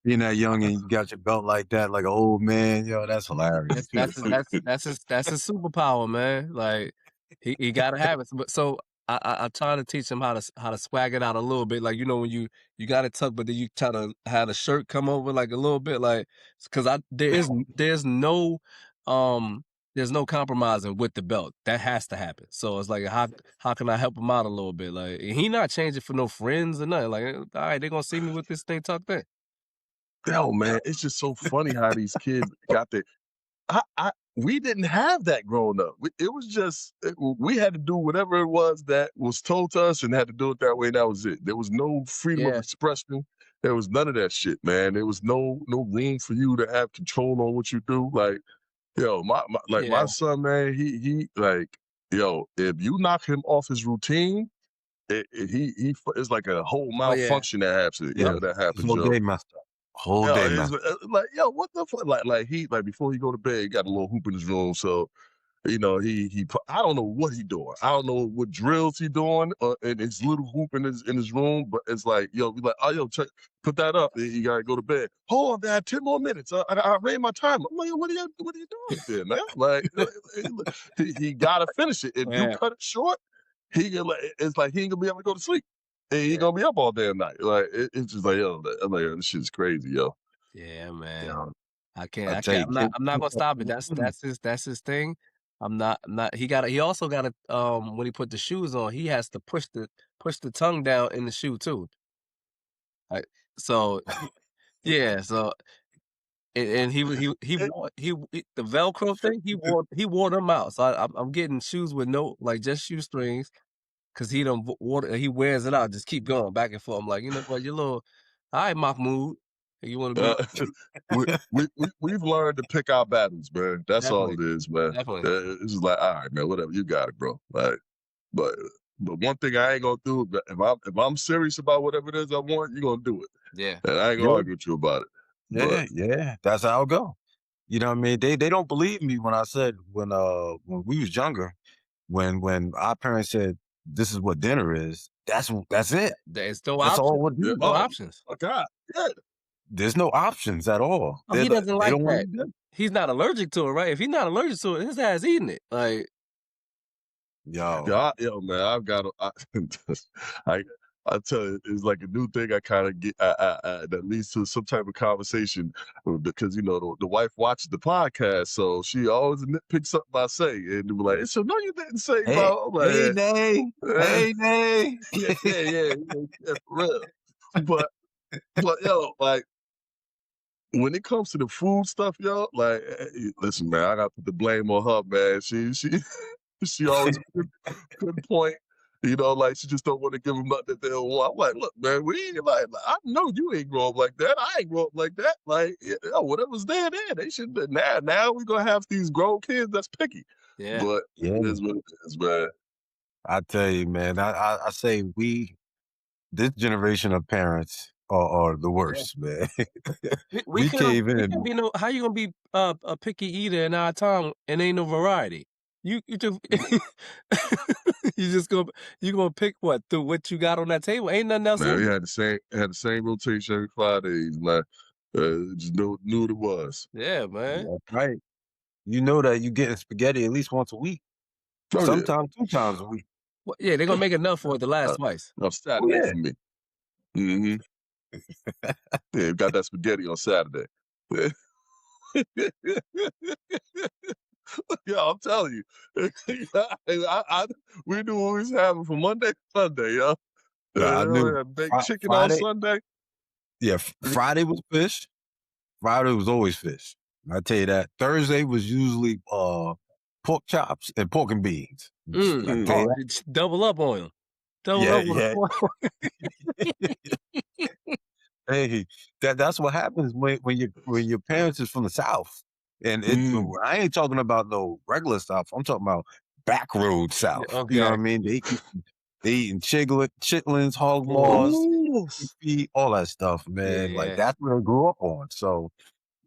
being that young and you got your belt like that, like an old man, yo, that's hilarious. That's his superpower, man. Like he gotta have it. But so I try to teach him how to swag it out a little bit. Like, you know, when you got it tucked, but then you try to have the shirt come over like a little bit, like, because there's no compromising with the belt. That has to happen. So it's like, how can I help him out a little bit? Like, he not changing for no friends or nothing. Like, all right, they're gonna see me with this thing tucked in. Yo, man, it's just so funny how these kids got their. We didn't have that growing up. It was just we had to do whatever it was that was told to us, and had to do it that way. And that was it. There was no freedom of expression. There was none of that shit, man. There was no room for you to have control on what you do. Like, yo, my son, man, he like, yo, if you knock him off his routine, it's like a whole malfunction that happens. Yeah, that happens. Whole day messed up. Whole day messed up. Like, yo, what the fuck? Like before he go to bed, he got a little hoop in his room. So, you know, he I don't know what he doing. I don't know what drills he doing in his little hoop in his room. But it's like, yo, be like, oh, yo, put that up. You gotta go to bed. Hold on, Dad, 10 more minutes. I ran my time. I'm like, what are you doing there, man? Like, he gotta finish it. If you cut it short, it's like he ain't gonna be able to go to sleep. And he gonna be up all damn night. Like, it's just like, yo, I'm like, this shit's crazy, yo. Yeah, man. Yo, I can't. I'm not gonna stop it. That's his thing. I'm not. He also got to. When he put the shoes on, he has to push the tongue down in the shoe too. Right. So, yeah. So, and he wore the Velcro thing. He wore them out. So I'm getting shoes with no, like, just shoestrings. Cause he wears it out. Just keep going back and forth. I'm like, you know what, you're a little, all right, Mahmoud. You want to be? We've learned to pick our battles, man. That's all it is, man. Definitely. It's just like, all right, man, whatever, you got it, bro. Like, but one thing I ain't gonna do, if I'm serious about whatever it is I want, you're gonna do it. Yeah. And I ain't gonna argue with you about it. Yeah. That's how it go. You know what I mean? They don't believe me when I said when we was younger, when our parents said this is what dinner is, that's it. There's no that's options. all No options. Oh God. Yeah. There's no options at all. Oh, he doesn't like that. He's not allergic to it, right? If he's not allergic to it, his ass eating it. Like, yo, man, I've got I tell you, it's like a new thing. I kind of get that leads to some type of conversation because, you know, the wife watches the podcast, so she always nitpicks something I say and be like, "So no, you didn't say about like, hey, nay, yeah, for real." But yo, like, when it comes to the food stuff, yo, like, listen, man, I got to put the blame on her, man. She always good point. You know, like, she just don't want to give them nothing that they don't want. I'm like, look, man, we ain't like, I know you ain't grow up like that. I ain't grow up like that. Like, whatever's there. They should. Now we gonna have these grown kids that's picky. Yeah, but it is what it is, man. I tell you, man. I say this generation of parents are the worst, man. We can't be how you gonna be a picky eater in our time and ain't no variety? You just you gonna pick what you got on that table? Ain't nothing else. Man, we had the same rotation every 5 days, man. Just knew what it was. Yeah, man. That's right. You know that you getting spaghetti at least once a week. Sometimes 2 times a week. Well, yeah, they're gonna make enough for it the last twice. On Saturday for me. Mm-hmm. Yeah, got that spaghetti on Saturday. Yeah, I'm telling you. We knew what was happening from Monday to Sunday, yo. I knew. Baked chicken Friday, on Sunday. Yeah, Friday was fish. Friday was always fish. I tell you that. Thursday was usually pork chops and pork and beans. Double up on them. Double up on them. Hey, that's what happens when your parents is from the South. And I ain't talking about no regular South. I'm talking about back road South. Okay. You know what I mean? They eating chitlins, hog maws, all that stuff, man. Like, that's what I grew up on. So,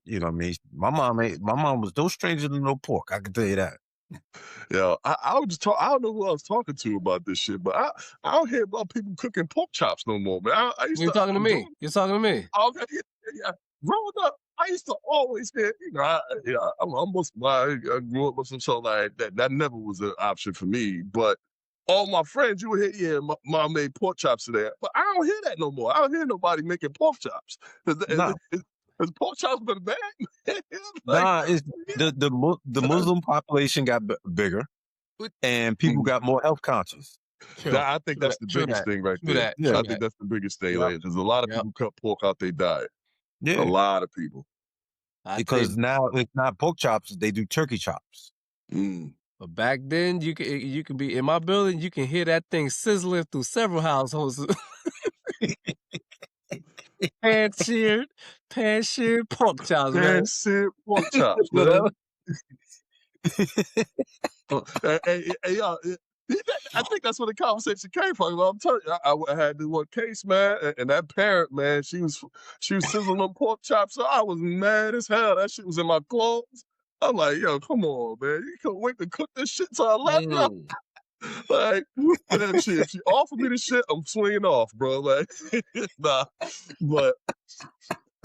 you know what I mean? My mom was no stranger to no pork. I can tell you that. Yeah, I was just I don't know who I was talking to about this shit, but I don't hear about people cooking pork chops no more, man. I used You're to talking to me. You're talking to me. Okay, yeah. Growing up, I used to always hear, I'm Muslim. I grew up Muslim, so like that never was an option for me. But all my friends, you would hear, yeah, mom made pork chops today. But I don't hear that no more. I don't hear nobody making pork chops. Nah, Has pork chops been bad? Like, nah. It's the Muslim population got bigger, and people got more health conscious. True. I think that's the biggest thing right True there. that. Yeah. I think that's the biggest thing, like, because a lot of people cut pork out their diet. A Yeah, lot of people. because now it's not pork chops; they do turkey chops. Mm. But back then, you could be in my building. You can hear that thing sizzling through several households. pan-seared pork chops, man. Pan-seared pork chops, man. Hey, y'all. I think that's where the conversation came from. I'm telling you, I had this one case, man, and that parent, man, she was sizzling them pork chops, so I was mad as hell. That shit was in my clothes. I'm like, yo, come on, man, you couldn't wait to cook this shit till I left. Like, that shit. If she offered me the shit, I'm swinging off, bro. Like, nah, but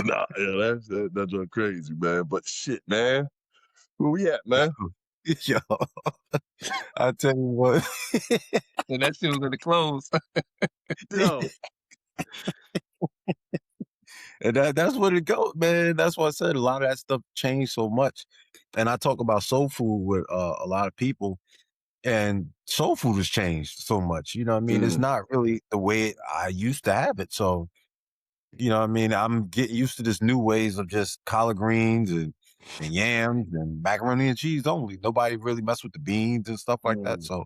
nah, yeah, that's just crazy, man. But shit, man, where we at, man? Yo, I tell you what. And that shit was in the clothes. Yo. And that's what it goes, man. That's why I said a lot of that stuff changed so much. And I talk about soul food with a lot of people, and soul food has changed so much. You know what I mean? It's not really the way I used to have it. So, you know what I mean? I'm getting used to this new ways of just collard greens and yams and macaroni and cheese only. Nobody really mess with the beans and stuff like that. So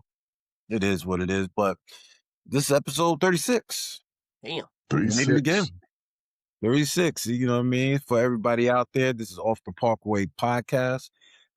it is what it is. But this is episode 36. Damn. 36. Made it again. 36. You know what I mean? For everybody out there, this is Off the Parkway podcast.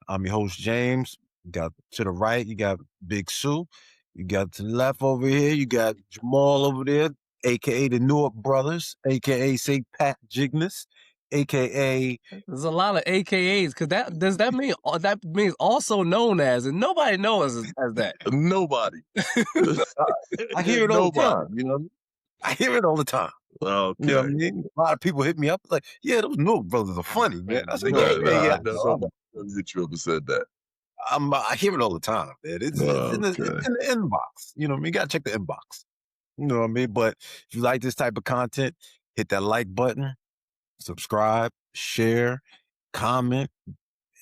I'm your host, James. You got to the right, you got Big Sue. You got to the left over here, you got Jamal over there, a.k.a. the Newark Brothers, a.k.a. St. Pat Jigness, a.k.a. There's a lot of AKAs, because that means also known as, and nobody knows as that. Nobody. I hear it all the time, you know? I hear it all the time. Okay. You know what I mean? A lot of people hit me up like, yeah, those Newark Brothers are funny, man. I said, yeah. I never hit you up and said that. I hear it all the time, man. It's in the inbox. You know what I mean? You gotta check the inbox. You know what I mean? But if you like this type of content, hit that like button, subscribe, share, comment.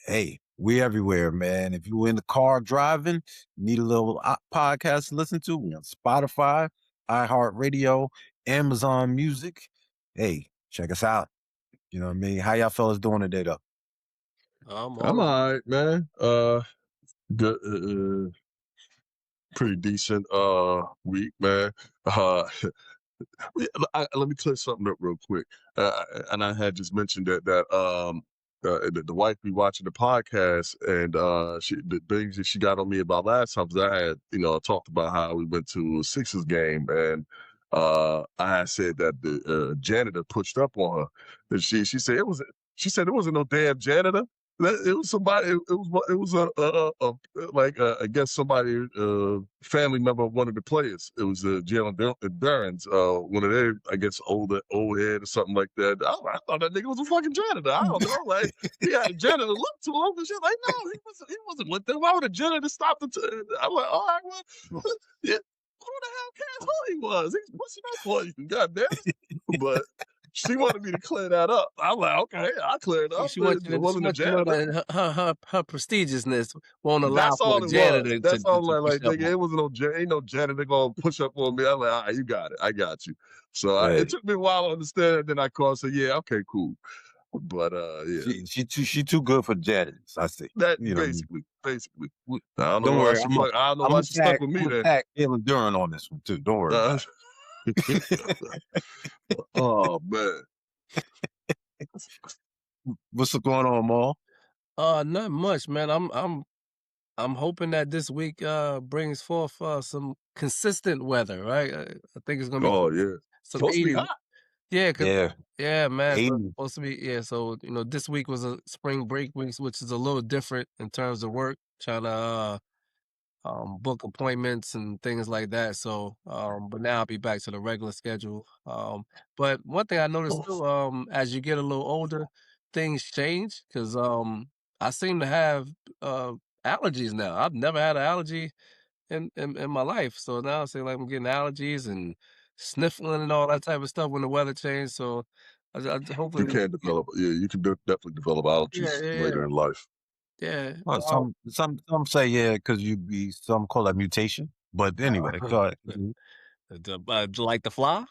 Hey, we're everywhere, man. If you're in the car driving, need a little podcast to listen to, we're on Spotify, iHeartRadio, Amazon Music. Hey, check us out. You know what I mean? How y'all fellas doing today, though? I'm all right, man. Good, pretty decent week, man. Let me clear something up real quick. And I had just mentioned that the wife be watching the podcast, and the things that she got on me about last time, because I had talked about how we went to a Sixers game, and I had said that the janitor pushed up on her. And she said it wasn't no damn janitor. It was somebody. It was I guess somebody, family member of one of the players. It was Jalen Duren's, one of their, I guess, old head or something like that. I thought that nigga was a fucking janitor. I don't know, like he had a janitor look to him and shit. Like, no, he wasn't with them. Why would a janitor stop the? I'm like, all right, well, yeah. Who the hell cares who he was? He's pushing up for you, goddamn it. But she wanted me to clear that up. I'm like, okay, I'll clear it up. She wants you to know that her prestigiousness won't allow That's all for the janitor. That's all like nigga, it wasn't ain't no janitor gonna push up on me. I'm like, all right, you got it. I got you. So it took me a while to understand it. Then I called and said, yeah, okay, cool. But yeah. She too good for janitors, I see. That basically. I don't know why she stuck with me then. Attack Jalen Duren on this one too. Don't worry. Oh man. What's going on, Maul? Not much, man. I'm hoping that this week brings forth some consistent weather, right? I think it's gonna be supposed to be hot. Yeah, man. So supposed to be So this week was a spring break week, which is a little different in terms of work trying to book appointments and things like that. So, but now I'll be back to the regular schedule. But one thing I noticed too, as you get a little older, things change because I seem to have uh, allergies now. I've never had an allergy in my life, so now I seem like I'm getting allergies and sniffling and all that type of stuff when the weather changed. So, You hopefully, can develop, yeah, you can definitely develop yeah, allergies yeah, later in life. yeah. Well, some say yeah, because some call that mutation. But anyway, Uh, go ahead. like the fly.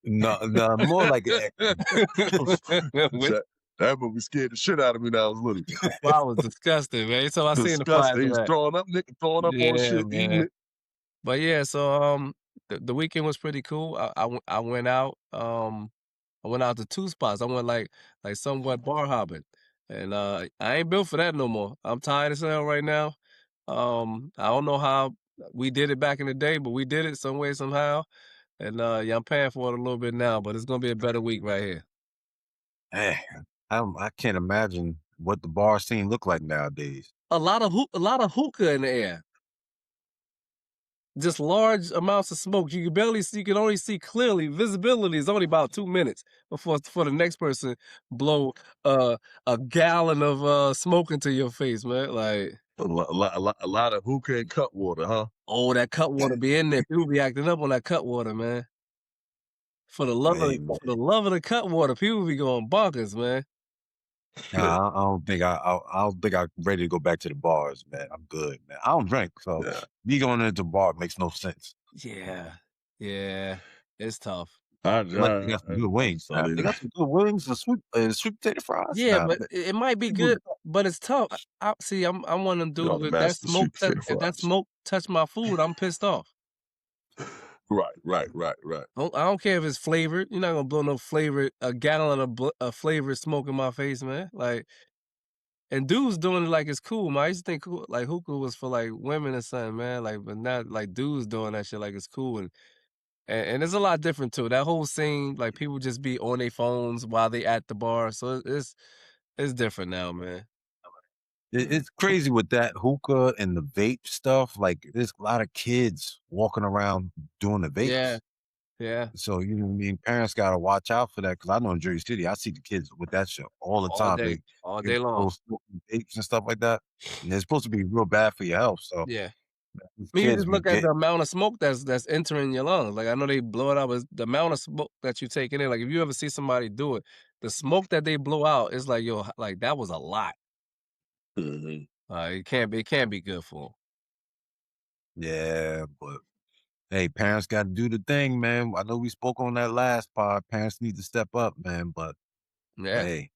No, no, more like an Which That movie scared the shit out of me when I was little. the fly was disgusting, man. So I seen the fly Disgusting. after He's that. throwing up on Yeah, shit, eating man. it. But yeah, so the weekend was pretty cool. I went out. I went out to 2 spots. I went like somewhat bar hopping, and I ain't built for that no more. I'm tired as hell right now. I don't know how we did it back in the day, but we did it some way somehow, and yeah, I'm paying for it a little bit now. But it's gonna be a better week right here. Man, I can't imagine what the bar scene look like nowadays. A lot of hookah in the air. Just large amounts of smoke. You can barely see. You can only see clearly. Visibility is only about 2 minutes before for the next person blow a gallon of smoke into your face, man. Like, A lot of hookah and cut water, huh? oh, that cut water be in there. People be acting up on that cut water, man. For the love of Hey, man. the cut water, people be going bonkers, man. Nah, I don't think I'm ready to go back to the bars, man. I'm good, man. I don't drink, so Yeah. me going into the bar makes no sense. Yeah, yeah, it's tough. Unless they got some good wings. They got some good wings and sweet potato fries. Yeah, Nah, but it might be good, but it's tough. See, I'm one of them Y'all dudes. the If that master smoke, sweet potato if that fries. smoke touch my food, I'm pissed off. Right. I don't care if it's flavored. You're not gonna blow no flavored a gallon of flavored smoke in my face, man. Like, and dudes doing it like it's cool, man. I used to think like hookah was for like women or something, man. Like, but not like dudes doing that shit like it's cool, and it's a lot different too. That whole scene, like people just be on their phones while they at the bar, so it's different now, man. It's crazy with that hookah and the vape stuff. Like, there's a lot of kids walking around doing the Yeah, vapes. yeah, So, you know what I mean? Parents got to watch out for that because I know in Jersey City, I see the kids with that shit all the time. all They day long. go smoking vapes and stuff like that. And it's supposed to be real bad for your health. So, Yeah. these I mean, you kids just be look at the getting, amount of smoke that's entering your lungs. Like I know they blow it out, but the amount of smoke that you take in. Like if you ever see somebody do it, the smoke that they blow out is like like that was a lot. Mm-hmm. It can't be good for them. yeah, but hey, parents got to do the thing, man. I know we spoke on that last pod. Parents need to step up, man. But Yeah, hey,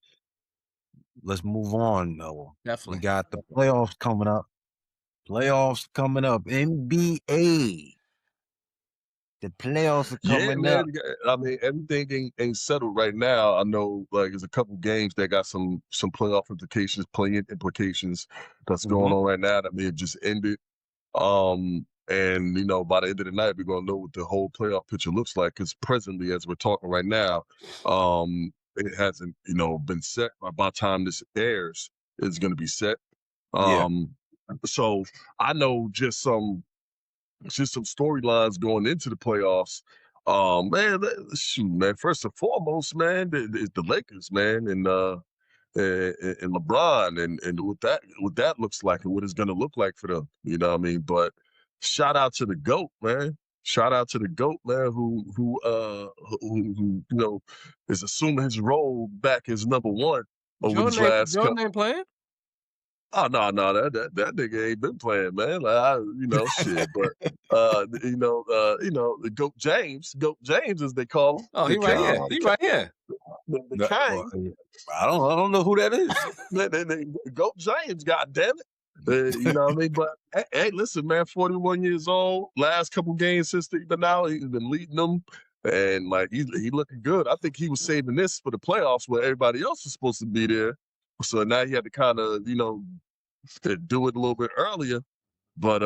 let's move on, though. We definitely. got the playoffs coming up. NBA. The playoffs are Yeah, coming man. up. I mean, everything ain't settled right now. I know, like, there's a couple games that got some playoff implications, play-in implications that's going on right now that may have just ended. And by the end of the night, we're gonna know what the whole playoff picture looks like. Because presently, as we're talking right now, it hasn't, been set. By the time this airs, it's gonna be set. Yeah. So I know just some storylines going into the playoffs. Man, shoot, man. First and foremost, man, is the Lakers, man, and LeBron, and what that looks like, and what it's going to look like for them. You know what I mean? But shout out to the GOAT, man. Shout out to the GOAT, man, who is assuming his role back as number one over these last couple. Jordan ain't playing. Oh no, that nigga ain't been playing, man. Like, shit. But the GOAT James as they call him. Oh, he right here. He right here. The King. I don't know who that is. GOAT James, goddamn it. You know what I mean? But hey, listen, man, 41 years old. Last couple games since he's been out, he's been leading them. And like he looking good. I think he was saving this for the playoffs where everybody else is supposed to be there. So now he had to kind of, do it a little bit earlier. But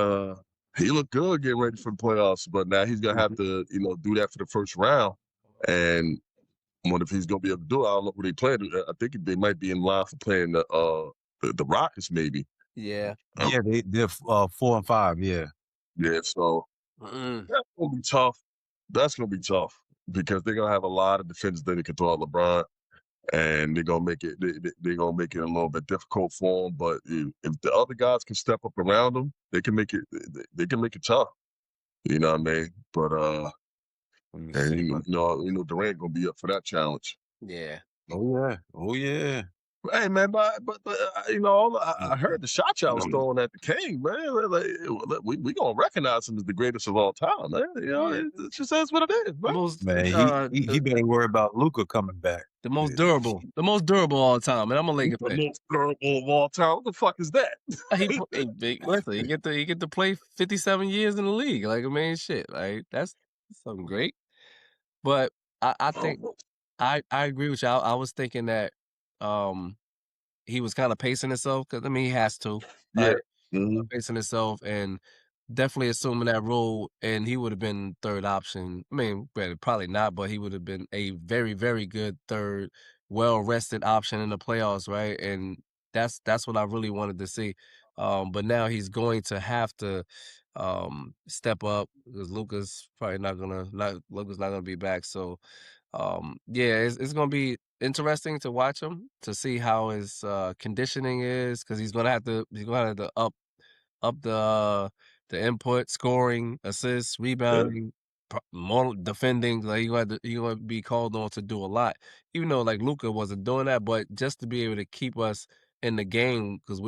he looked good getting ready for the playoffs. But now he's gonna have to, do that for the first round. And I wonder if he's gonna be able to do it. I don't know who they played. I think they might be in line for playing the Rockets, maybe. Yeah. Yeah, they're 4 and 5. Yeah. Yeah, so that's gonna be tough. That's gonna be tough because they're gonna have a lot of defenders that they can throw at LeBron, and they're gonna make it. They're gonna make it a little bit difficult for him. But if the other guys can step up around him, they can make it. They can make it tough. You know what I mean? But Let me and see. Durant gonna be up for that challenge. Yeah. Oh yeah. Oh yeah. Hey man, but I heard the shot y'all was throwing at the King, man. We gonna recognize him as the greatest of all time, man. You know, it just says what it is, The man. most he better worry about Luka coming back. the most durable all the time, and I'm a Laker The fan. most durable of all time. What the fuck is that? Listen, you get to play 57 years in the league. Like, I mean, shit, like that's something great. But I think I agree with you. I was thinking that he was kind of pacing himself because I mean he has to, Yeah. right? Pacing himself and definitely assuming that role, and he would have been third option. I mean, probably not, but he would have been a very, very good third, well rested option in the playoffs, right? And that's what I really wanted to see. But now he's going to have to step up because Luka's probably Luka's not gonna be back. So yeah, it's gonna be interesting to watch him to see how his conditioning is because he's gonna have to up the input, scoring, assists, rebounding, more defending. Like you gonna be called on to do a lot. Even though like Luka wasn't doing that, but just to be able to keep us in the game because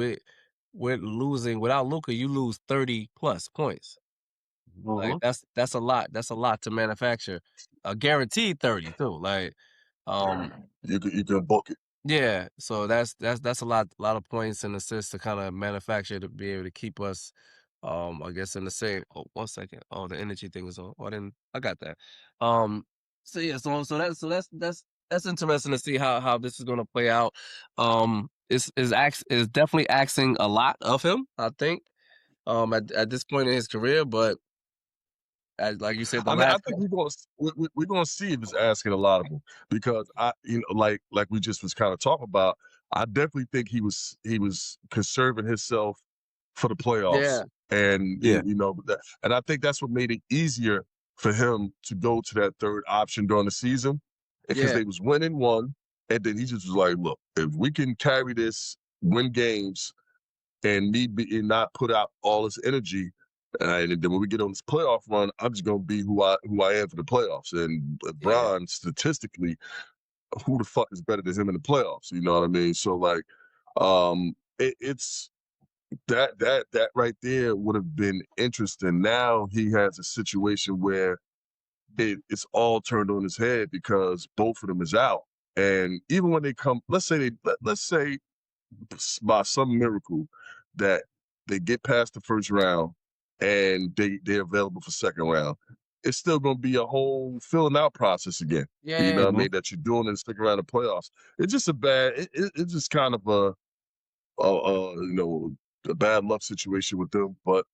we're losing without Luka, you lose 30 plus points. Like that's a lot. That's a lot to manufacture. A guaranteed 30 too. Like You can book it. yeah, so that's a lot of points and assists to kind of manufacture to be able to keep us I guess in the same 1 second. Oh, the energy thing was on. Oh, I got that. So yeah, that's interesting to see how this is gonna play out. Is definitely asking a lot of him, I think, at this point in his career, but as like you said, the I mean, I last think we're gonna see if it's asking a lot of them because like we just was kind of talking about. I definitely think he was conserving himself for the playoffs, yeah, and Yeah. and I think that's what made it easier for him to go to that third option during the season because yeah, they was winning one, and then he just was like, look, if we can carry this, win games, and and not put out all this energy. And then when we get on this playoff run, I'm just gonna be who I am for the playoffs. And yeah, LeBron, statistically, who the fuck is better than him in the playoffs? You know what I mean? So like, it's that right there would have been interesting. Now he has a situation where it's all turned on his head because both of them is out. And even when they come, let's say by some miracle that they get past the first round and they're available for second round, it's still going to be a whole filling out process again. You know yeah, what I mean? That you're doing in the second round of playoffs. It's just it's just kind of a bad luck situation with them. But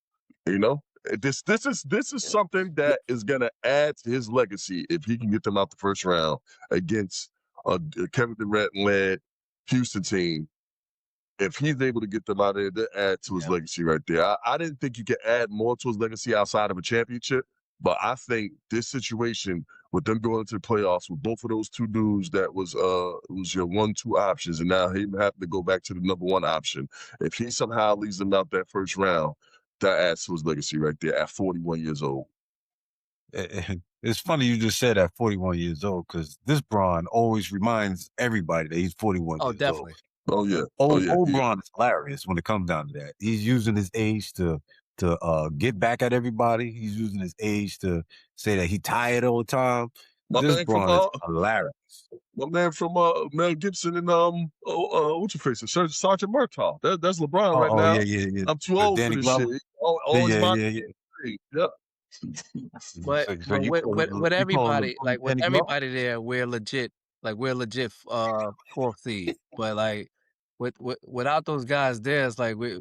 this is something that is going to add to his legacy if he can get them out the first round against a Kevin Durant led Houston team. If he's able to get them out of there, that add to his legacy right there. I didn't think you could add more to his legacy outside of a championship, but I think this situation with them going into the playoffs with both of those two dudes that was your 1-2 options, and now him having to go back to the number one option. If he somehow leaves them out that first round, that adds to his legacy right there at 41 years old. It's funny you just said at 41 years old because this Bron always reminds everybody that he's 41 oh, years definitely. Oh yeah. old Bron is hilarious when it comes down to that. He's using his age to get back at everybody. He's using his age to say that he tired all the time. This Bron is hilarious. My man from Mel Gibson and what's your face? Sergeant Murtaugh. That's LeBron right now. Yeah. I'm too old Danny for this Glover. shit. Always Yeah. But with everybody, like with everybody there, we're legit. Like we're legit fourth seed. But like without those guys there, it's like we're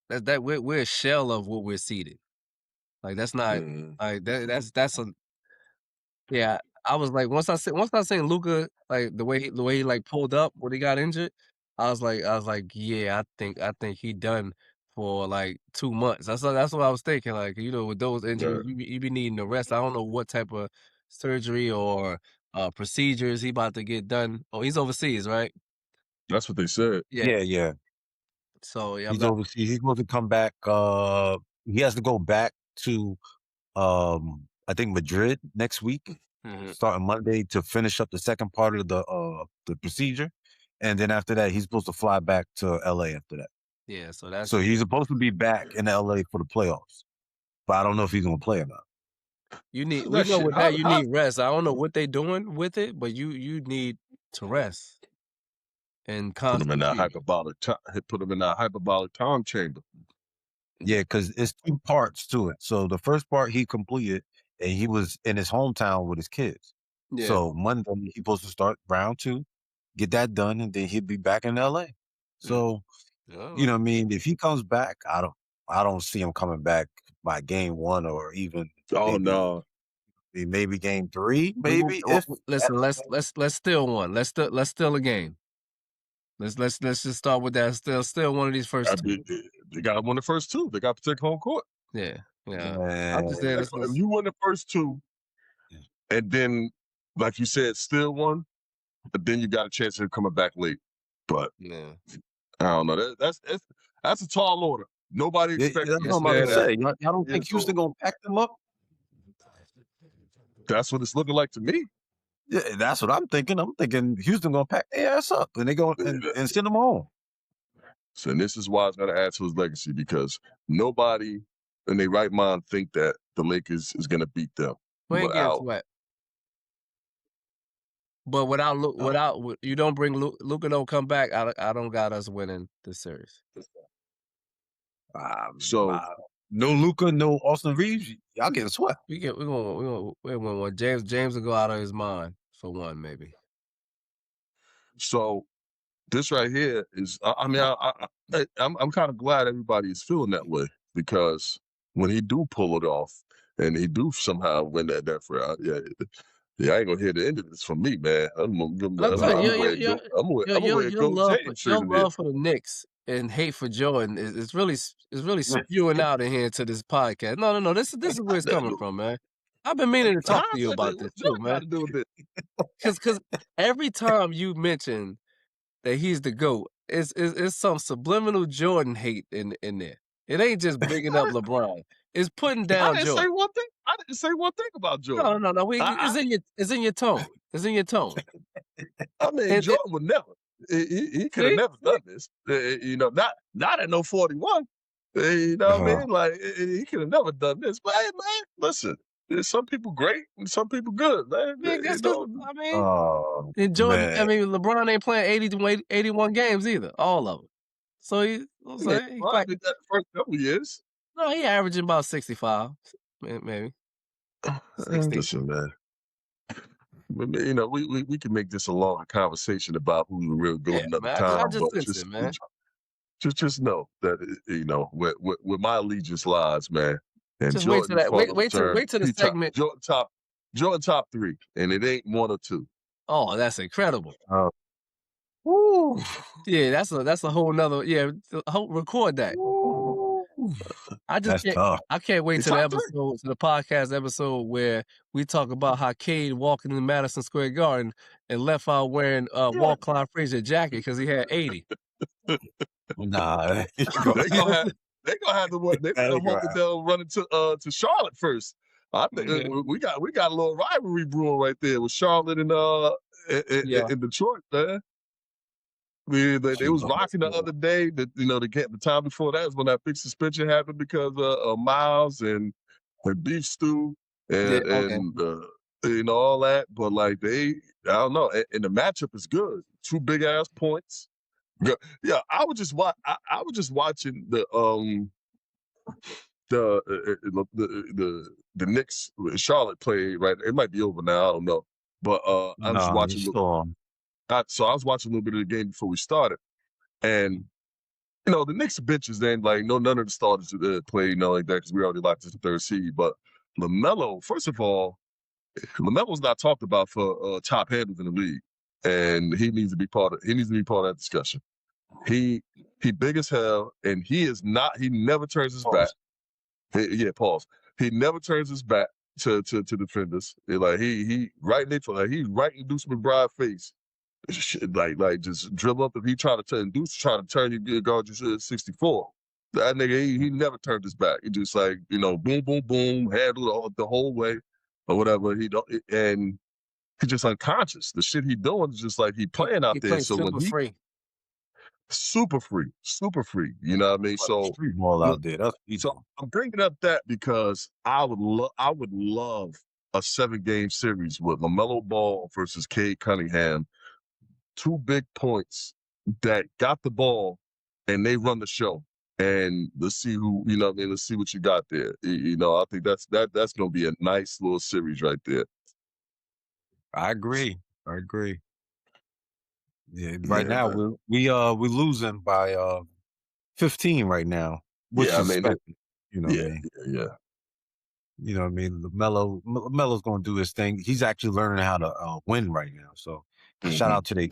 a shell of what we're seeded. Like that's not like that's a yeah. I was like once I seen Luka like the way he like pulled up when he got injured, I was like yeah I think he done for like 2 months. That's what I was thinking. Like, with those injuries, you be needing to rest. I don't know what type of surgery or procedures he about to get done. Oh, he's overseas, right? That's what they said. Yeah. So yeah, He's overseas. He's supposed to come back. He has to go back to I think Madrid next week, starting Monday, to finish up the second part of the procedure, and then after that, he's supposed to fly back to LA after that. Yeah, so he's supposed to be back in LA for the playoffs, but I don't know if he's gonna play or not. We know with that you need rest. I don't know what they're doing with it, but you need to rest and put him in that hyperbolic time chamber. Yeah, because it's 2 parts to it. So the first part he completed, and he was in his hometown with his kids. Yeah. So Monday he's supposed to start round 2, get that done, and then he'll be back in LA. So you know what I mean? If he comes back, I don't see him coming back by game 1 or even maybe game 3, maybe. Listen, let's steal one. Let's steal a game. Let's just start with that. Still one of these first 2. They got to win the first 2. They got to protect home court. Yeah. I'm just saying, if you win the first 2, and then, like you said, still one, but then you got a chance of coming back late. But I don't know. That's a tall order. Nobody expects. That's what I'm about to say. Y'all don't think Houston gonna pack them up? That's what it's looking like to me. Yeah, that's what I'm thinking. I'm thinking Houston gonna pack their ass up and they go and send them home. So this is why it's gonna add to his legacy, because nobody in their right mind think that the Lakers is gonna beat them. But without you don't bring Luka don't come back. I don't got us winning this series. No Luka, no Austin Reeves. Y'all getting swept. We gonna win one. James will go out of his mind for one, maybe. So this right here is, I'm kind of glad everybody is feeling that way, because when he do pull it off and he do somehow win that round, I ain't gonna hear the end of this from me, man. I'm gonna wear your love for the Knicks and hate for Jordan is really spewing out in here into this podcast. No. This is where it's coming from, man. I've been meaning to talk to you about this too, man. Because every time you mention that he's the GOAT, it's some subliminal Jordan hate in there. It ain't just bigging up LeBron. It's putting down Jordan. I didn't say one thing about Jordan. No. It's in your tone. It's in your tone. I mean, Jordan would never. He could have never done this. Not at no 41. You know what I mean? Like, he could have never done this. But hey, man, listen. There's some people great and some people good, man. And Jordan, LeBron ain't playing 81 games either, all of them. So he did that the first couple years. No, he averaging about 65, maybe. 60. Listen, man. We can make this a longer conversation about who's the real GOAT another time. Just know that where my allegiance lies, man. And just Jordan, wait to the segment. Jordan top 3, and it ain't 1 or 2. Oh, that's incredible. Woo. Yeah, that's a whole nother. Record that. I can't wait to the podcast episode where we talk about how Cade walking in Madison Square Garden and left out wearing Walt Clyde Frazier jacket because he had 80. Nah, they gonna have to hold it down, running to Charlotte first. I think we got a little rivalry brewing right there with Charlotte and in Detroit, man. They was rocking the other day. The time before that was when that big suspension happened because of Miles and beef stew and all that. But like I don't know. And the matchup is good. 2 big ass points. Yeah, I was just watching the Knicks Charlotte play, right. It might be over now. I don't know. But I was watching. So I was watching a little bit of the game before we started, and the Knicks benches then none of the starters play like that because we already locked the 3rd seed. But LaMelo, first of all, LaMelo's not talked about for top handles in the league, and he needs to be part of that discussion. He He big as hell, and he never turns his back. Pause. He never turns his back to defenders. He right in their face. He right in Deuce McBride face. Like just dribble up. If he try to turn you guard you 64. That nigga, he never turned his back. He just boom, boom, boom, handled the whole way or whatever. And he's just unconscious. The shit he doing is just like he playing out there. So super free. Super free. You know what I mean? So street ball out there. So I'm bringing up that because I would love a 7-game series with LaMelo Ball versus Cade Cunningham. 2 big points that got the ball and they run the show. And let's see who, you know what I mean? Let's see what you got there. I think that's going to be a nice little series right there. I agree. Yeah, right now we're losing by 15 right now, which is expected. You know what I mean? Yeah. You know what I mean? LaMelo's going to do his thing. He's actually learning how to win right now. So shout out to the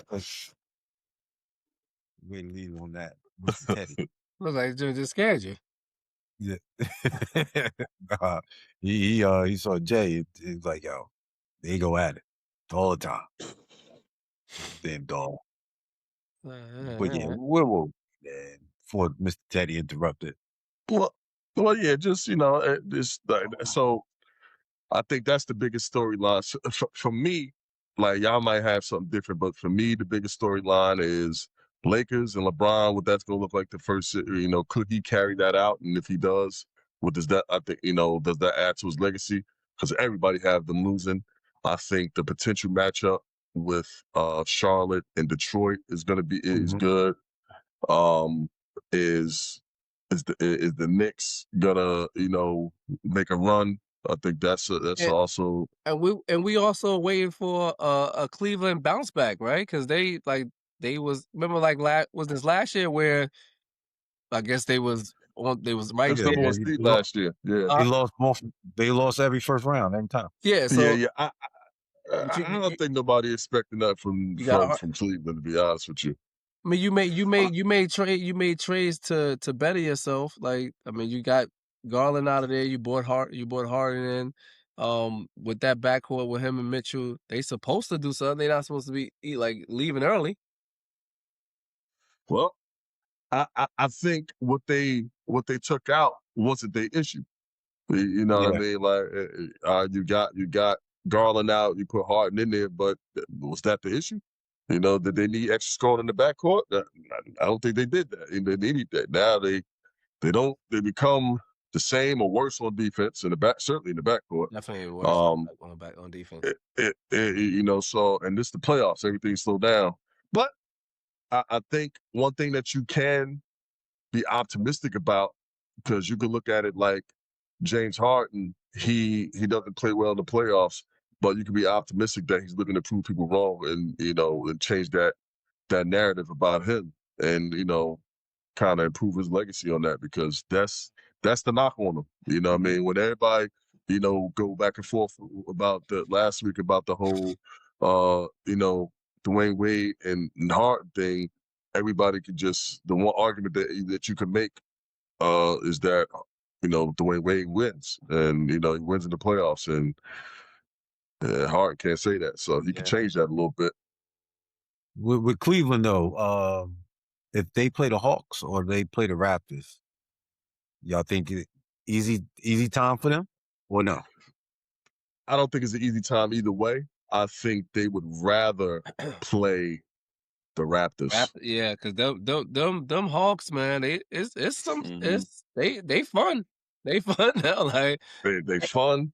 way to leave on that. Mr. Teddy. Looks like Jim just scared you. Yeah. He saw Jay. He's like, yo, they go at it all the time. Damn dog. But yeah, we'll before Mr. Teddy interrupted. Well, yeah, just so I think that's the biggest storyline. So, for me, like y'all might have something different, but for me, the biggest storyline is Lakers and LeBron. What that's gonna look like the first, could he carry that out? And if he does, what does that? I think does that add to his legacy? Because everybody have them losing. I think the potential matchup with Charlotte and Detroit is gonna be good. Is the Knicks gonna make a run? I think that's also. And we also waiting for a Cleveland bounce back, right? Because they was this last year where I guess they was right there. Number 1 seed last year. Yeah, they lost every first round every time. Yeah, so I don't think nobody expecting that from Cleveland, to be honest with you. I mean, you made trades to better yourself. Like, I mean, you got Garland out of there. You bought Harden in. With that backcourt with him and Mitchell, they supposed to do something. They're not supposed to be leaving early. Well, I think what they took out wasn't their issue. You know what I mean? Like you got Garland out, you put Harden in there, but was that the issue? Did they need extra scoring in the backcourt? I don't think they did that. They needed that. Now they don't. They become the same or worse on defense in the back. Certainly in the backcourt. Definitely worse on defense. So and this is the playoffs. Everything slowed down. But I think one thing that you can be optimistic about, because you can look at it like James Harden. He doesn't play well in the playoffs. But you can be optimistic that he's looking to prove people wrong and, and change that narrative about him and, kind of improve his legacy on that, because that's the knock on him. You know what I mean? When everybody, go back and forth about the last week about the whole, Dwayne Wade and Harden thing, everybody could just, the one argument that you can make is that, Dwayne Wade wins and, he wins in the playoffs, and Harden can't say that, so he can change that a little bit. With Cleveland, though, if they play the Hawks or they play the Raptors, y'all think easy time for them or no? I don't think it's an easy time either way. I think they would rather play the Raptors. Yeah, because them Hawks, man, they fun. They fun now, like they fun.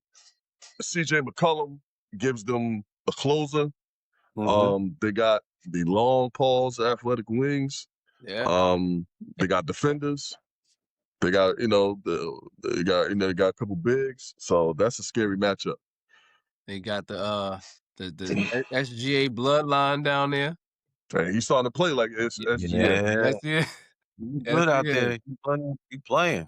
CJ McCollum gives them a closer. They got the long pause, athletic wings. Yeah. They got defenders. They got they got a couple bigs. So that's a scary matchup. They got the SGA bloodline down there. And he's starting to play like SGA. Yeah. Good out there. He playing.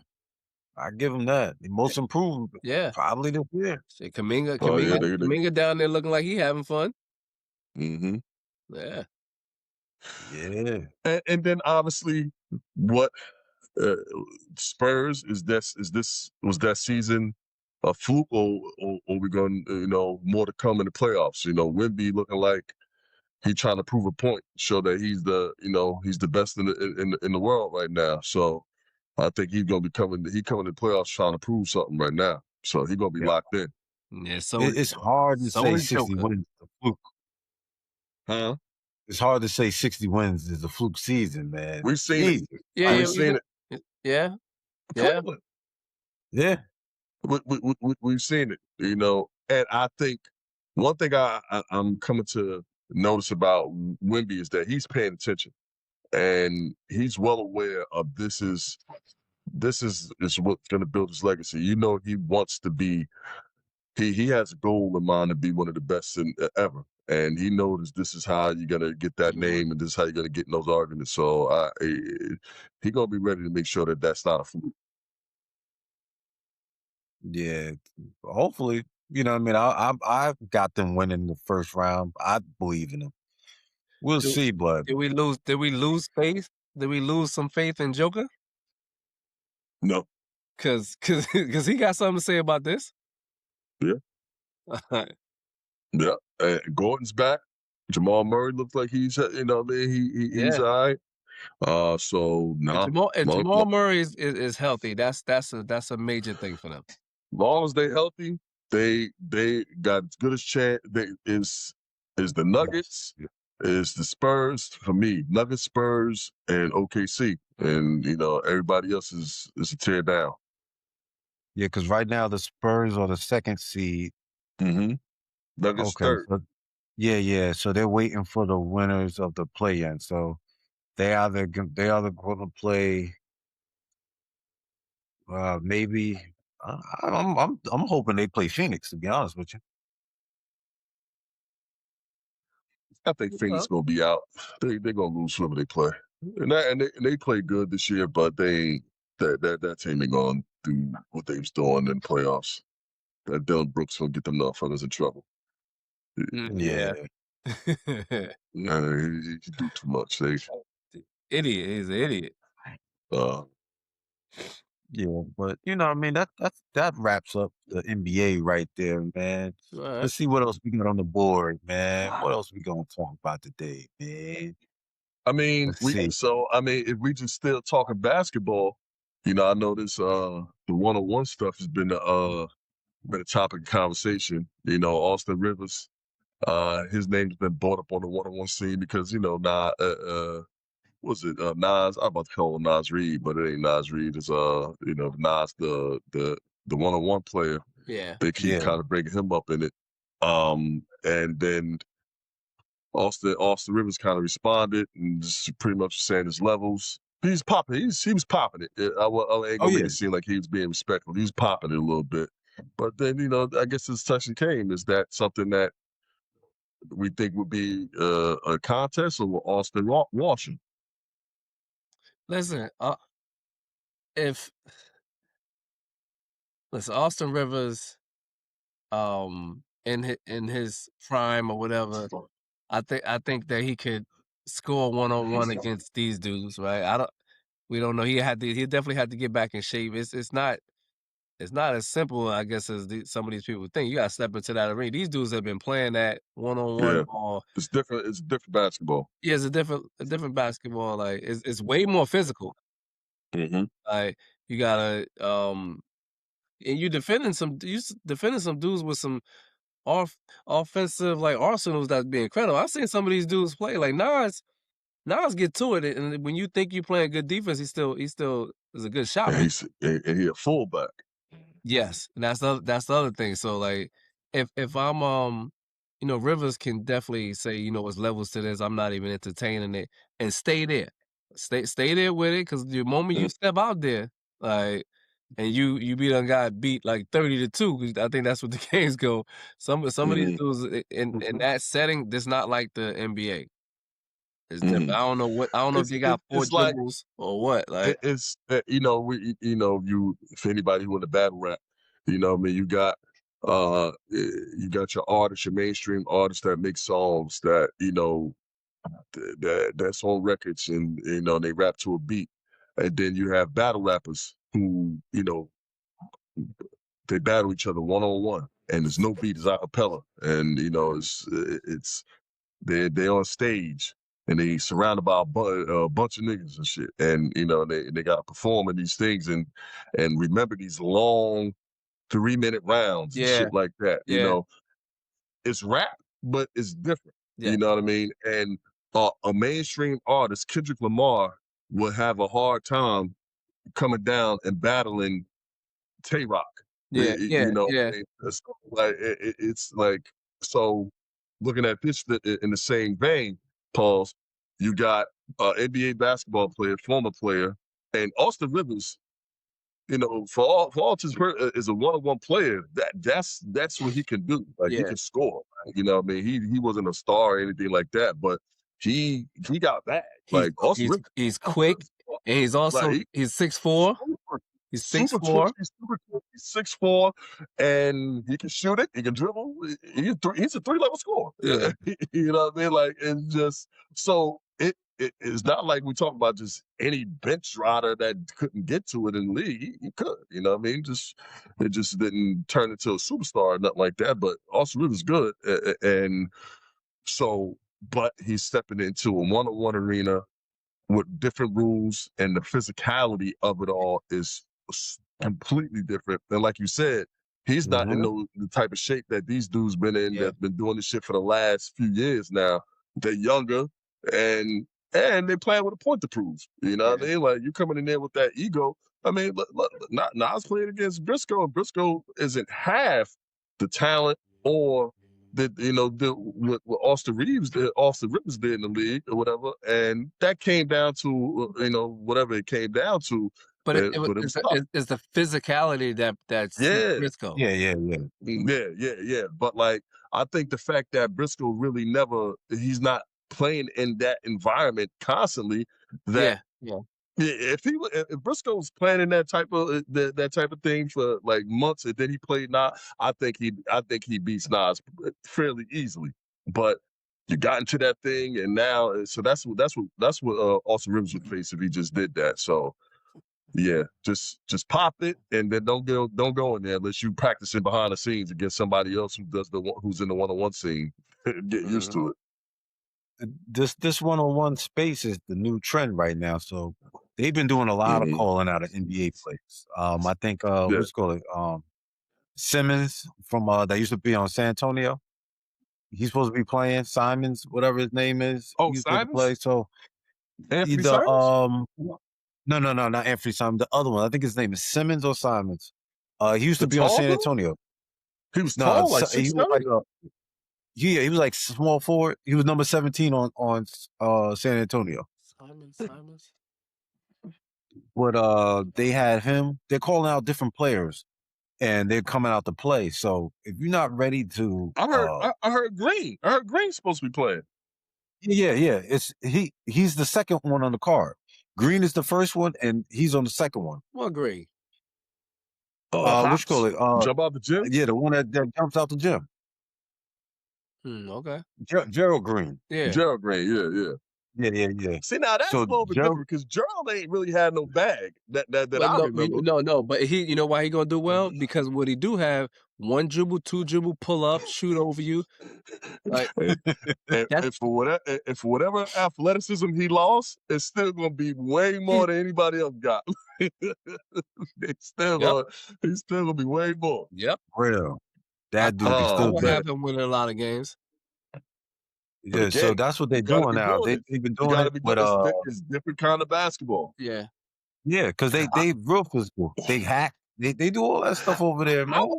I give him that. The most improved. Yeah. Probably this year. Kaminga down there looking like he having fun. Mm-hmm. Yeah. Yeah. And then obviously, what uh, Spurs was that season a fluke, or we going more to come in the playoffs? Wemby looking like he trying to prove a point, show that he's the best in the world right now. So I think he's gonna be coming. He coming to the playoffs trying to prove something right now. So he's gonna be locked in. Yeah, It's hard to say 60 Joker. wins is a fluke. Huh? It's hard to say 60 wins is a fluke season, man. We've seen it. We've seen it. Yeah. Cleveland. Yeah. We've seen it, and I think one thing I'm coming to notice about Wemby is that he's paying attention, and he's well aware of this is what's going to build his legacy. He wants to be. He has a goal in mind to be one of the best ever, and he knows this is how you're gonna get that name, and this is how you're gonna get in those arguments. So he's gonna be ready to make sure that that's not a fluke. Yeah. Hopefully, you know what I mean? I've got them winning the first round. I believe in them. We'll see, but Did we lose faith? Did we lose some faith in Joker? No. Cause he got something to say about this. Yeah. Yeah. Gordon's back. Jamal Murray looks like he's he's all right. So no. Jamal Murray is healthy. That's a major thing for them. As long as they're healthy, they got as good as chance. Is the Nuggets, is the Spurs for me. Nuggets, Spurs, and OKC, and everybody else is a tear down. Yeah, because right now the Spurs are the second seed. Mm-hmm. Nuggets third. So, yeah. So they're waiting for the winners of the play-in. So they either going to play. Maybe I'm hoping they play Phoenix. To be honest with you, I think Phoenix gonna be out. They're gonna lose whoever they play, and they play good this year, but that team ain't gonna do what they was doing in playoffs. That Dylan Brooks gonna get them motherfuckers in trouble. Yeah. He do too much. Idiot. He's an idiot. Yeah, but you know what I mean? That wraps up the NBA right there, man. Right. Let's see what else we got on the board, man. What else we gonna talk about today, man? I mean, if we just still talking basketball, I know this the one-on-one stuff has been a topic of conversation. Austin Rivers, his name's been brought up on the one-on-one scene because was it Nas? I'm about to call him Nas Reed, but it ain't Nas Reed. It's Nas, the one-on-one player. Yeah. They keep kind of bringing him up in it. And then Austin Rivers kind of responded and just pretty much saying his levels. He's popping. He was popping it. I ain't gonna make it seem like he was being respectful. He was popping it a little bit. But then, I guess his touch and came. Is that something that we think would be a contest, or will Austin wash him? Listen, Austin Rivers, in his prime or whatever, I think that he could score one-on-one against these dudes, right? We don't know. He definitely had to get back in shape. It's not as simple, I guess, as some of these people think. You got to step into that arena. These dudes have been playing that one-on-one ball. It's different. It's a different basketball. Yeah, it's a different basketball. Like it's way more physical. Mm-hmm. Like you gotta and you defending some dudes with some offensive like arsenals that's being incredible. I've seen some of these dudes play like Nas get to it, and when you think you playing good defense, he still is a good shot. And he a fullback. Yes, and that's the other thing. So like, if I'm Rivers can definitely say what's levels to this. I'm not even entertaining it, and stay there, stay there with it, because the moment you step out there, like, and you got beat like 30-2. I think that's what the games go. Some of these dudes in that setting, that's not like the NBA. It's different. I don't know if they got four dribbles or what. Like it's for anybody who in the battle rap, you got your artists, your mainstream artists that make songs that that's on records, and they rap to a beat. And then you have battle rappers who, they battle each other one-on-one, and there's no beat, it's a cappella, and it's they're on stage and they surrounded by a bunch of niggas and shit, and they gotta perform in these things and remember these long 3-minute rounds and shit like that. It's rap, but it's different. Yeah. You know what I mean? And a mainstream artist, Kendrick Lamar, would have a hard time coming down and battling Tay-Rock. Yeah. So, like it's like, so looking at this in the same vein, Pauls, you got NBA basketball player, former player, and Austin Rivers. For all is a one-on-one player. That's what he can do. Like he can score. You know what I mean? He wasn't a star or anything like that, but he got that. He's quick, and he's also he's 6'4". He's 6'4". He's 6'4", and he can shoot it. He can dribble. He's a 3-level scorer. Yeah. You know what I mean? Like, it's just so it's not like we talk about just any bench rider that couldn't get to it in the league. He could, you know what I mean? It just didn't turn into a superstar or nothing like that. But Austin Rivers good, and so, but he's stepping into a one-on-one arena with different rules, and the physicality of it all is completely different. And like you said, he's not in the type of shape that these dudes been in that's been doing this shit for the last few years now. They're younger and they're playing with a point to prove. You know what I mean? Like, you coming in there with that ego. I mean, look, Nas played against Briscoe, and Briscoe isn't half the talent or what Austin Rivers did in the league or whatever, and that came down to whatever it came down to. But it's the physicality that's Briscoe. Yeah. But like, I think the fact that Briscoe really he's not playing in that environment constantly. If Briscoe was playing in that type of thing for like months, and then he played Nas, I think he beats Nas fairly easily. But you got into that thing, and now, so that's what Austin Rivers would face if he just did that. So yeah, just pop it, and then don't go in there unless you practicing behind the scenes against somebody else who's in the one-on-one scene. Get used to it. This one-on-one space is the new trend right now. So they've been doing a lot of calling out of NBA players. I think what's it called? Simmons from that used to be on San Antonio. He's supposed to be playing. Simons, whatever his name is. Oh, he's Simons? To play. So Anthony Simons? No, not Anthony Simons. The other one, I think his name is Simmons or Simons. He used to be on San Antonio. He was tall, like 6'7"? He was like small forward. He was number 17 on San Antonio. Simons. But they had him. They're calling out different players, and they're coming out to play. So if you're not ready to, I heard Green. I heard Green's supposed to be playing. Yeah. He's the second one on the card. Green is the first one, and he's on the second one. What Green? What you call it? Jump out the gym? Yeah, the one that jumps out the gym. Okay. Gerald Green. Yeah. Gerald Green. Yeah. See, now that's a little bit different, because Gerald ain't really had no bag that I remember. No, but he, you know why he gonna do well? Because what he do have, 1 dribble, 2 dribble, pull up, shoot over you. Like, and for whatever athleticism he lost, it's still gonna be way more than anybody else got. He's still gonna be way more. Yep. Real. That dude is still what happened winning a lot of games. Yeah, again, so that's what they're doing now. They've been doing it, but it's different kind of basketball. Yeah, because they real physical. They hack. They do all that stuff over there, man.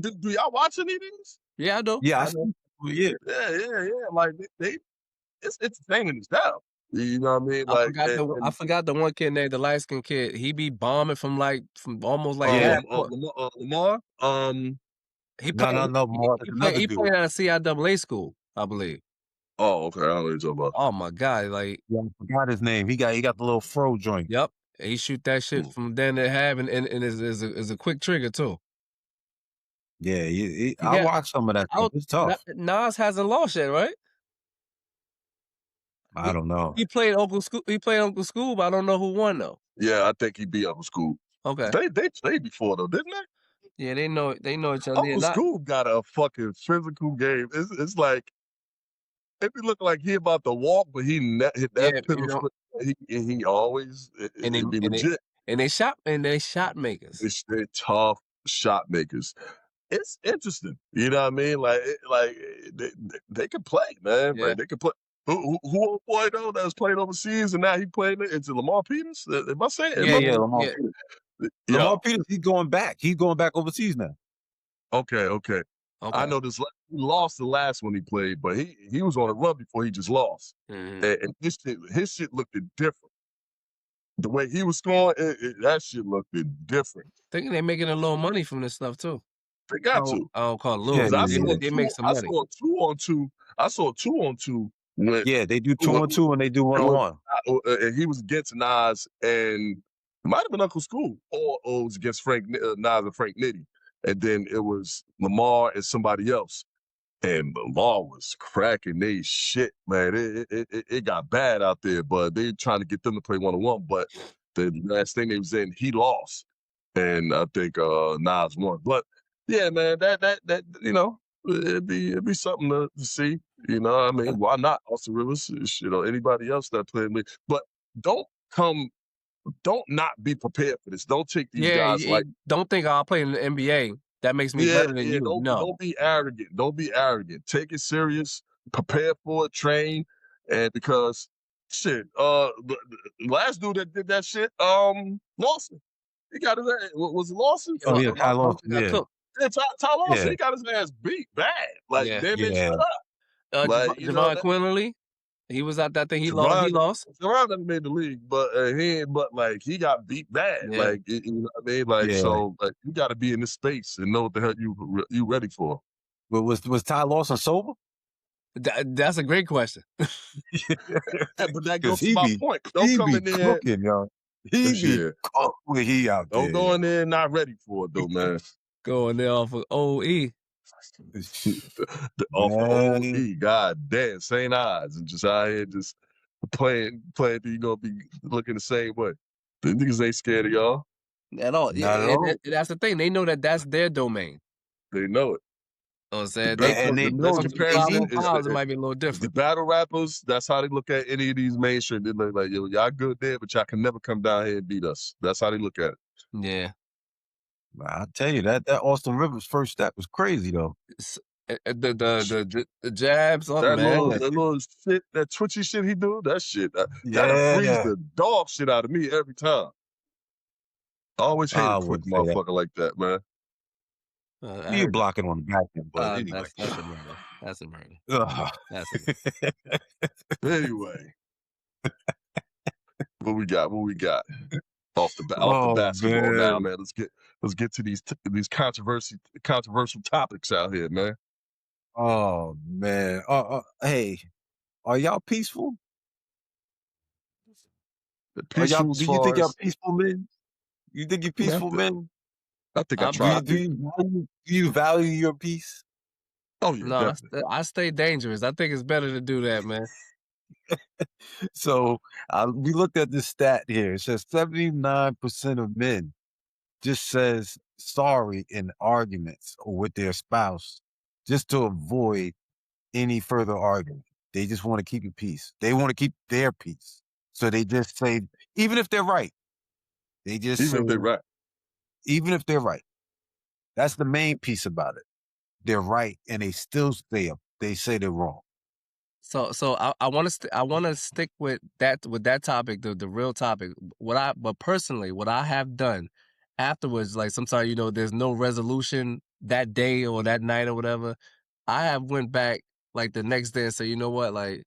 Do y'all watch any of these? Yeah, I do. Yeah, yeah. Like it's entertaining stuff. You know what I mean? Like, I forgot the one kid named the light skinned kid. He be bombing from almost like Lamar. He played out of CIAA school, I believe. Oh, okay. I don't know what you're talking about. Oh my God! Like, I forgot his name. He got the little fro joint. Yep, he shoot that shit from down there, and is a quick trigger too. Yeah, I watched some of that. It's tough. Nas hasn't lost yet, right? I don't know. He played Uncle School, but I don't know who won though. Yeah, I think he beat Uncle School. Okay. They played before though, didn't they? Yeah, they know each other. Uncle School got a fucking physical game. It's like if he look like he about to walk, but he hit that pivot foot. He always it be legit. And they shot makers. They're tough shot makers. It's interesting. You know what I mean? Like they can play, man. Yeah. Like they can play. Who old boy though that was playing overseas and now he playing it? Is it Lamar Peters? Am I saying? Yeah, Lamar Peters. Lamar Peters, he's going back. He's going back overseas now. Okay. I know this. He lost the last one he played, but he was on a run before he just lost. Mm-hmm. And his shit looked different. The way he was scoring, that shit looked different. Thinking they're making a little money from this stuff too. They got to. I don't call it little. Yeah, they make some money. I saw 2-on-2. I saw 2-on-2. Yeah, they do 2-on-2 and they do 1-on-1. And he was against Nas and it might have been Uncle School or it was against Nas and Frank Nitty. And then it was Lamar and somebody else. And Lamar was cracking they shit, man. It got bad out there, but they trying to get them to play 1-on-1. But the last thing they was in, he lost. And I think Nas won. But yeah, man, that you know, it'd be something to see. You know what I mean? Why not Austin Rivers? You know, anybody else that played me. But don't not be prepared for this. Don't take these guys like don't think I'll play in the NBA. That makes me better than you. Don't be arrogant. Don't be arrogant. Take it serious. Prepare for it. Train. And because shit, the last dude that did that shit, Lawson. He got his ass. Was it Lawson? Oh yeah, Ty Lawson. Yeah, Ty Lawson. He got his ass beat bad. Like damn it, shut up. Like Javon Quinley. He was out that thing. He lost. Javon never made the league, but like he got beat bad. Yeah. Like you know what I mean? Like so, like you got to be in this space and know what the hell you ready for. But was Ty Lawson sober? That's a great question. But that goes to my point. Don't come in there cooking, y'all. He be cooking. He out there. Don't go in there not ready for it though, man. Going there off of OE. Off of OE, god damn, St. Odds, and just out here just playing till you gonna be looking the same way. The niggas ain't scared of y'all at all. That's the thing. They know that's their domain. They know it. You know what I'm saying? They know it might be a little different. The battle rappers, that's how they look at any of these mainstream. They look like, yo, y'all good there, but y'all can never come down here and beat us. That's how they look at it. Yeah. I tell you that Austin Rivers first step was crazy though. The jabs, that little shit, that twitchy shit he do, that shit, that'll freeze the dog shit out of me every time. I always hate a quick motherfucker like that, man. You blocking on the back end, but anyway. That's a murder. Anyway, what we got? Off the basketball now, man. Let's get to these controversial topics out here, man. Oh man. Hey, are y'all peaceful? Do you think y'all peaceful men? You think you're peaceful men? I think I try. Do you value your peace? Oh yeah, no, I stay dangerous. I think it's better to do that, man. So we looked at this stat here. It says 79% of men just says sorry in arguments or with their spouse just to avoid any further argument. They just want to keep the peace. They want to keep their peace. So they just say, even if they're right, even if they're right. That's the main piece about it. They're right, and they still they say they're wrong. So I want to stick with that topic, the real topic. But personally, what I have done afterwards, like sometimes there's no resolution that day or that night or whatever. I have went back like the next day and said, you know what, like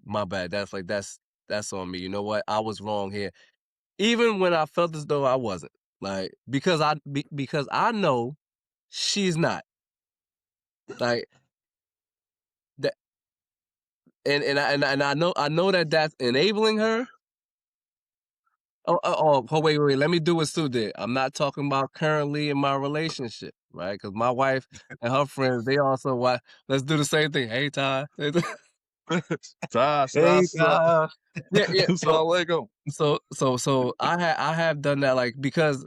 my bad. That's on me. You know what, I was wrong here, even when I felt as though I wasn't. Like because I know she's not like. And I know that's enabling her. Wait. Let me do what Sue did. I'm not talking about currently in my relationship, right? Because my wife and her friends, they also let's do the same thing. Hey, Ty. Hey, Yeah. Assalamualaikum. So I have done that, like, because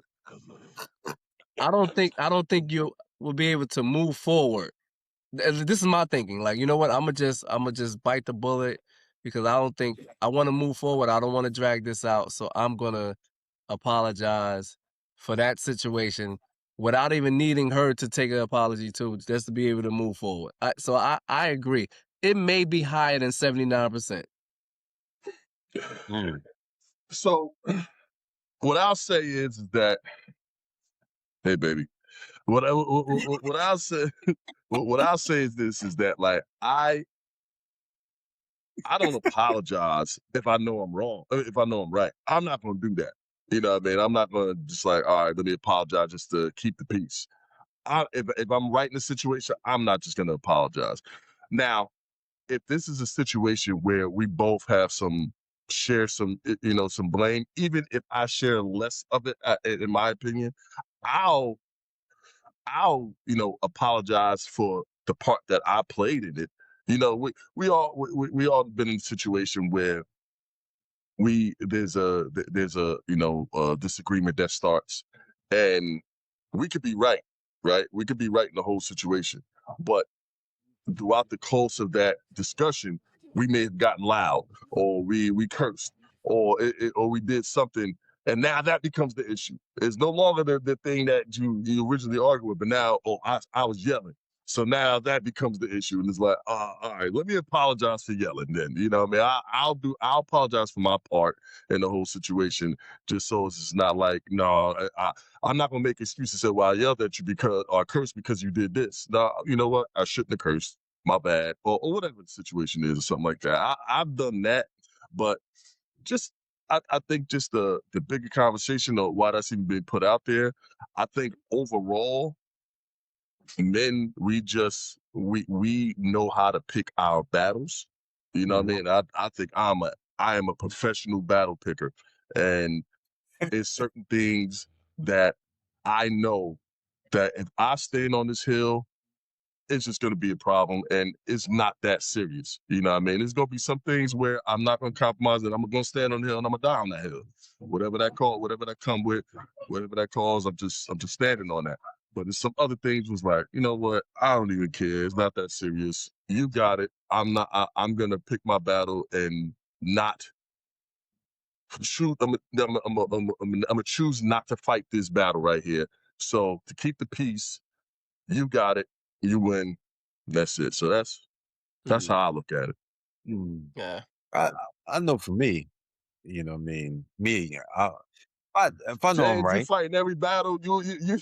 I don't think you will be able to move forward. This is my thinking. Like, you know what? I'm gonna just bite the bullet, because I don't think I want to move forward. I don't want to drag this out. So I'm gonna apologize for that situation without even needing her to take an apology too, just to be able to move forward. So I agree. It may be higher than 79%. So what I'll say is that, hey baby, what I'll say what I'll say is this, is that, like, I don't apologize if I know I'm wrong. If I know I'm right, I'm not going to do that. You know what I mean? I'm not going to just like, all right, let me apologize just to keep the peace. If I'm right in the situation, I'm not just going to apologize. Now, if this is a situation where we both have share some blame, even if I share less of it, in my opinion, I'll apologize for the part that I played in it. We all been in a situation where there's a disagreement that starts, and we could be right? We could be right in the whole situation, but throughout the course of that discussion, we may have gotten loud, or we cursed, or we did something, and now that becomes the issue. It's no longer the thing that you originally argued with, but now, I was yelling. So now that becomes the issue, and it's like, all right, let me apologize for yelling. Then, you know what I mean, I'll apologize for my part in the whole situation, just so it's not like, no, I'm not gonna make excuses and say, well, I yelled at you because, or cursed because you did this. No, you know what? I shouldn't have cursed. My bad, or whatever the situation is, or something like that. I've done that, but I think just the bigger conversation of why that's even being put out there. I think overall, men, we know how to pick our battles. You know what I mean? I think I am a professional battle picker, and it's certain things that I know that if I stand on this hill, it's just going to be a problem, and it's not that serious. You know what I mean? There's going to be some things where I'm not going to compromise, and I'm going to stand on the hill, and I'm going to die on that hill. Whatever that come with, whatever that calls, I'm just standing on that. But there's some other things was like, you know what? I don't even care. It's not that serious. You got it. I'm going to pick my battle and not choose. I'm gonna choose not to fight this battle right here. So to keep the peace, you got it. You win. That's it. So that's how I look at it. Yeah. I know for me, you know what I mean? Me, if I know I'm You right. fighting every battle, you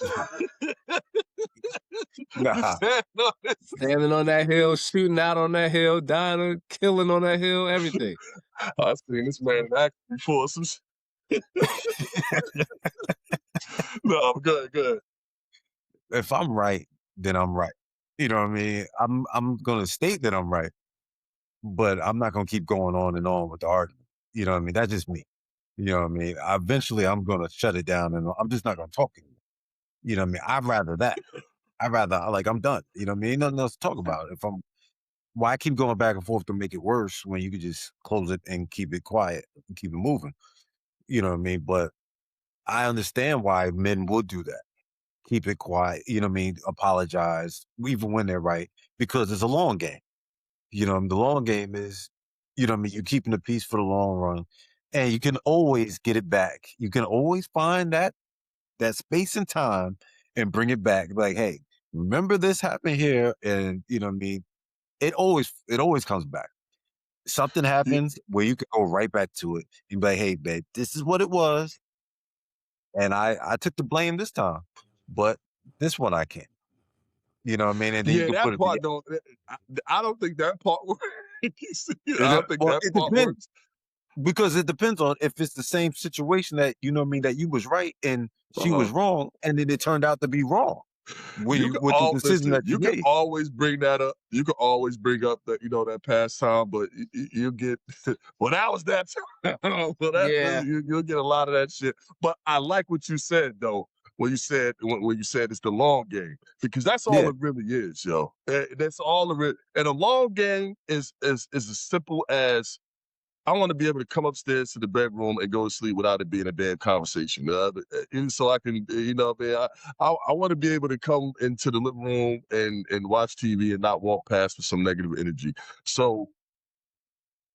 Nah. Standing on that hill, shooting out on that hill, dying, killing on that hill, everything. I've seen this man act before. No, good. If I'm right, then I'm right. You know what I mean? I'm gonna state that I'm right, but I'm not gonna keep going on and on with the argument. You know what I mean? That's just me. You know what I mean? Eventually, I'm gonna shut it down, and I'm just not gonna talk anymore. You know what I mean? I'd rather that. Like, I'm done. You know what I mean? Ain't nothing else to talk about. Why keep going back and forth to make it worse when you could just close it and keep it quiet and keep it moving? You know what I mean? But I understand why men would do that. Keep it quiet, you know what I mean? Apologize, even when they're right, because it's a long game. You know, the long game is, you know what I mean? You're keeping the peace for the long run, and you can always get it back. You can always find that space and time and bring it back. Like, hey, remember this happened here, and you know what I mean? It always comes back. Something happens where you can go right back to it and be like, hey, babe, this is what it was, and I took the blame this time, but this one I can't. You know what I mean? And then you can that put it part together. I don't think that part works. I don't think Well, that it part depends. works. Because it depends on if it's the same situation that, you know what I mean, that you was right and she was wrong, and then it turned out to be wrong with the decision that you made. Can always bring that up. You can always bring up that, that past time, but you get, well, that was that time. Well, Yeah. you'll get a lot of that shit. But I like what you said, though. when you said it's the long game, because that's all it really is, yo. That's all it really. And a long game is as simple as I want to be able to come upstairs to the bedroom and go to sleep without it being a damn conversation. And so I can, man, I want to be able to come into the living room and watch TV and not walk past with some negative energy. So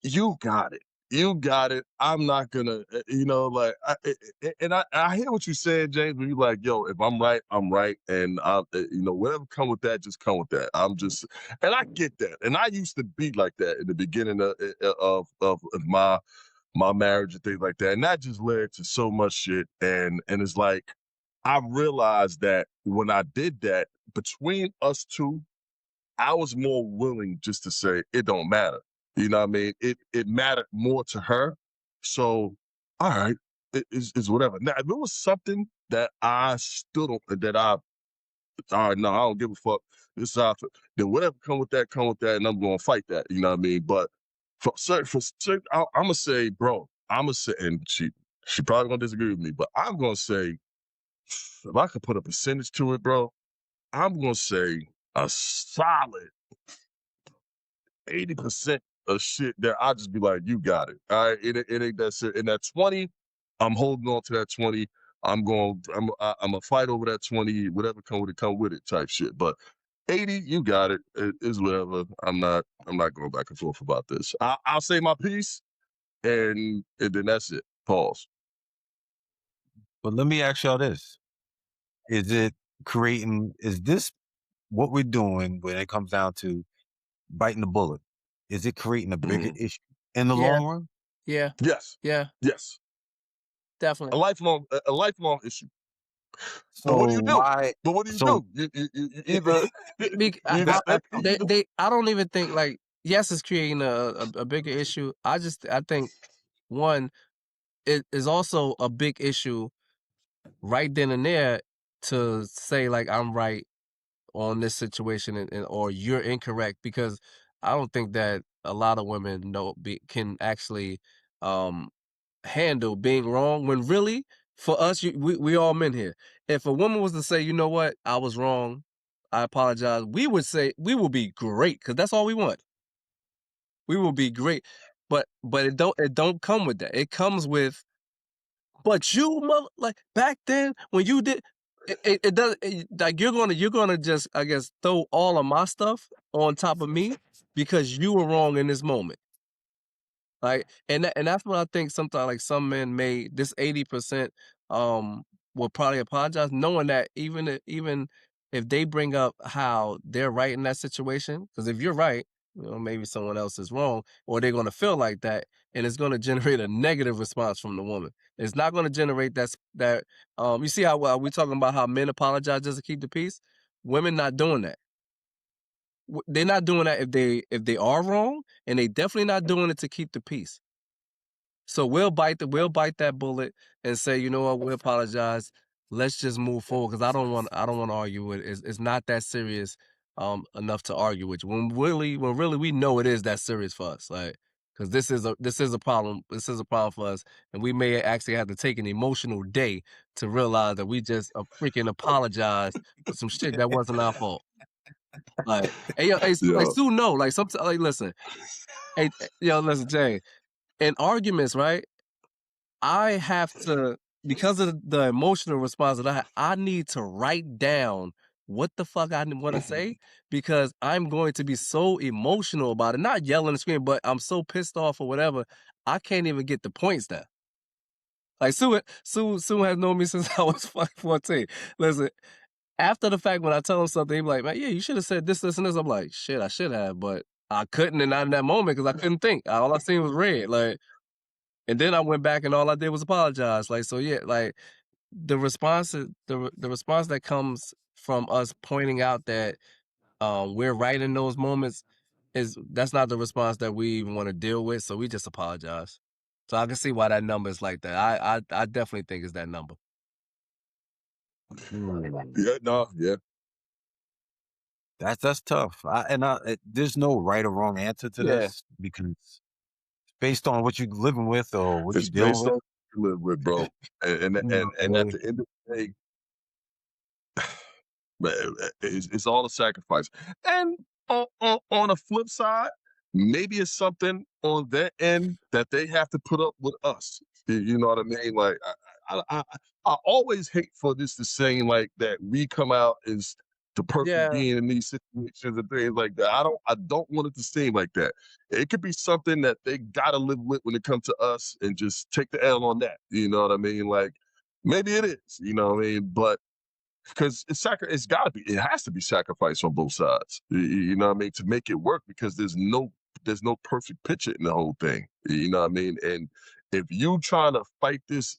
you got it. You got it. I'm not gonna, I hear what you said, James, when you're like, yo, if I'm right, I'm right. And whatever come with that, just come with that. And I get that. And I used to be like that in the beginning of my marriage and things like that. And that just led to so much shit. And it's like, I realized that when I did that, between us two, I was more willing just to say, it don't matter. You know what I mean? It mattered more to her. So, all right, it's whatever. Now, if it was something that I stood on, all right, no, I don't give a fuck. This is then whatever come with that, and I'm going to fight that. You know what I mean? But for certain, I'm going to say, bro, and she probably going to disagree with me, but I'm going to say, if I could put a percentage to it, bro, I'm going to say a solid 80% of shit that I'll just be like, you got it. All right. It ain't that shit. And that 20, I'm holding on to that 20. I'm gonna fight over that 20, whatever come with it type shit. But 80, you got it. It is whatever. I'm not going back and forth about this. I'll say my piece and then that's it. Pause. But let me ask y'all this. Is this what we're doing when it comes down to biting the bullet? Is it creating a bigger issue in the long run? Yeah. Yes. Yeah. Yes. Definitely. A lifelong issue. So what do you do? Why? But what do you do? You either I don't even think like yes, it's creating a bigger issue. I think one, it is also a big issue right then and there to say like I'm right on this situation or you're incorrect, because I don't think that a lot of women can actually handle being wrong when really for us we all men here. If a woman was to say, you know what, I was wrong, I apologize, we would say we will be great because that's all we want. We will be great, but it don't come with that. It comes with, but you mother, like back then when you did it does like you're gonna just I guess throw all of my stuff on top of me because you were wrong in this moment. Like and that's what I think sometimes like some men may this 80% will probably apologize knowing that even if they bring up how they're right in that situation, because if you're right, maybe someone else is wrong, or they're gonna feel like that, and it's gonna generate a negative response from the woman. It's not gonna generate that you see how we talking about how men apologize just to keep the peace? Women not doing that. They're not doing that if they are wrong, and they definitely not doing it to keep the peace. So we'll bite that bullet and say, you know what, we apologize. Let's just move forward because I don't want to argue with it. It's not that serious enough to argue with you. When really we know it is that serious for us, like because this is a problem. This is a problem for us, and we may actually have to take an emotional day to realize that we just freaking apologize for some shit that wasn't our fault. Like, hey, like Sue, no, like sometimes, like, listen, hey, listen, Jay, in arguments, right? I have to, because of the emotional response that I need to write down what the fuck I want to say because I'm going to be so emotional about it. Not yelling and screaming, but I'm so pissed off or whatever. I can't even get the points down. Like Sue has known me since I was 14. Listen, after the fact, when I tell him something, he's like, man, yeah, you should have said this, this, and this. I'm like, shit, I should have, but I couldn't, and not in that moment because I couldn't think. All I seen was red. Like, and then I went back and all I did was apologize. Like, so yeah, like the response that comes from us pointing out that we're right in those moments that's not the response that we even want to deal with. So we just apologize. So I can see why that number is like that. I definitely think it's that number. Yeah. That's tough. There's no right or wrong answer to this because based on what you're living with or what you're dealing with. You live with, bro. And at the end of the day, It's all a sacrifice. And on the flip side, maybe it's something on their end that they have to put up with us. You know what I mean? Like I always hate for this to seem like that we come out as the perfect being in these situations and things like that. I don't want it to seem like that. It could be something that they gotta live with when it comes to us and just take the L on that. You know what I mean? Like maybe it is, you know what I mean? But because it's gotta be, it has to be sacrifice on both sides. You know what I mean? To make it work, because there's no perfect picture in the whole thing. You know what I mean? And if you trying to fight this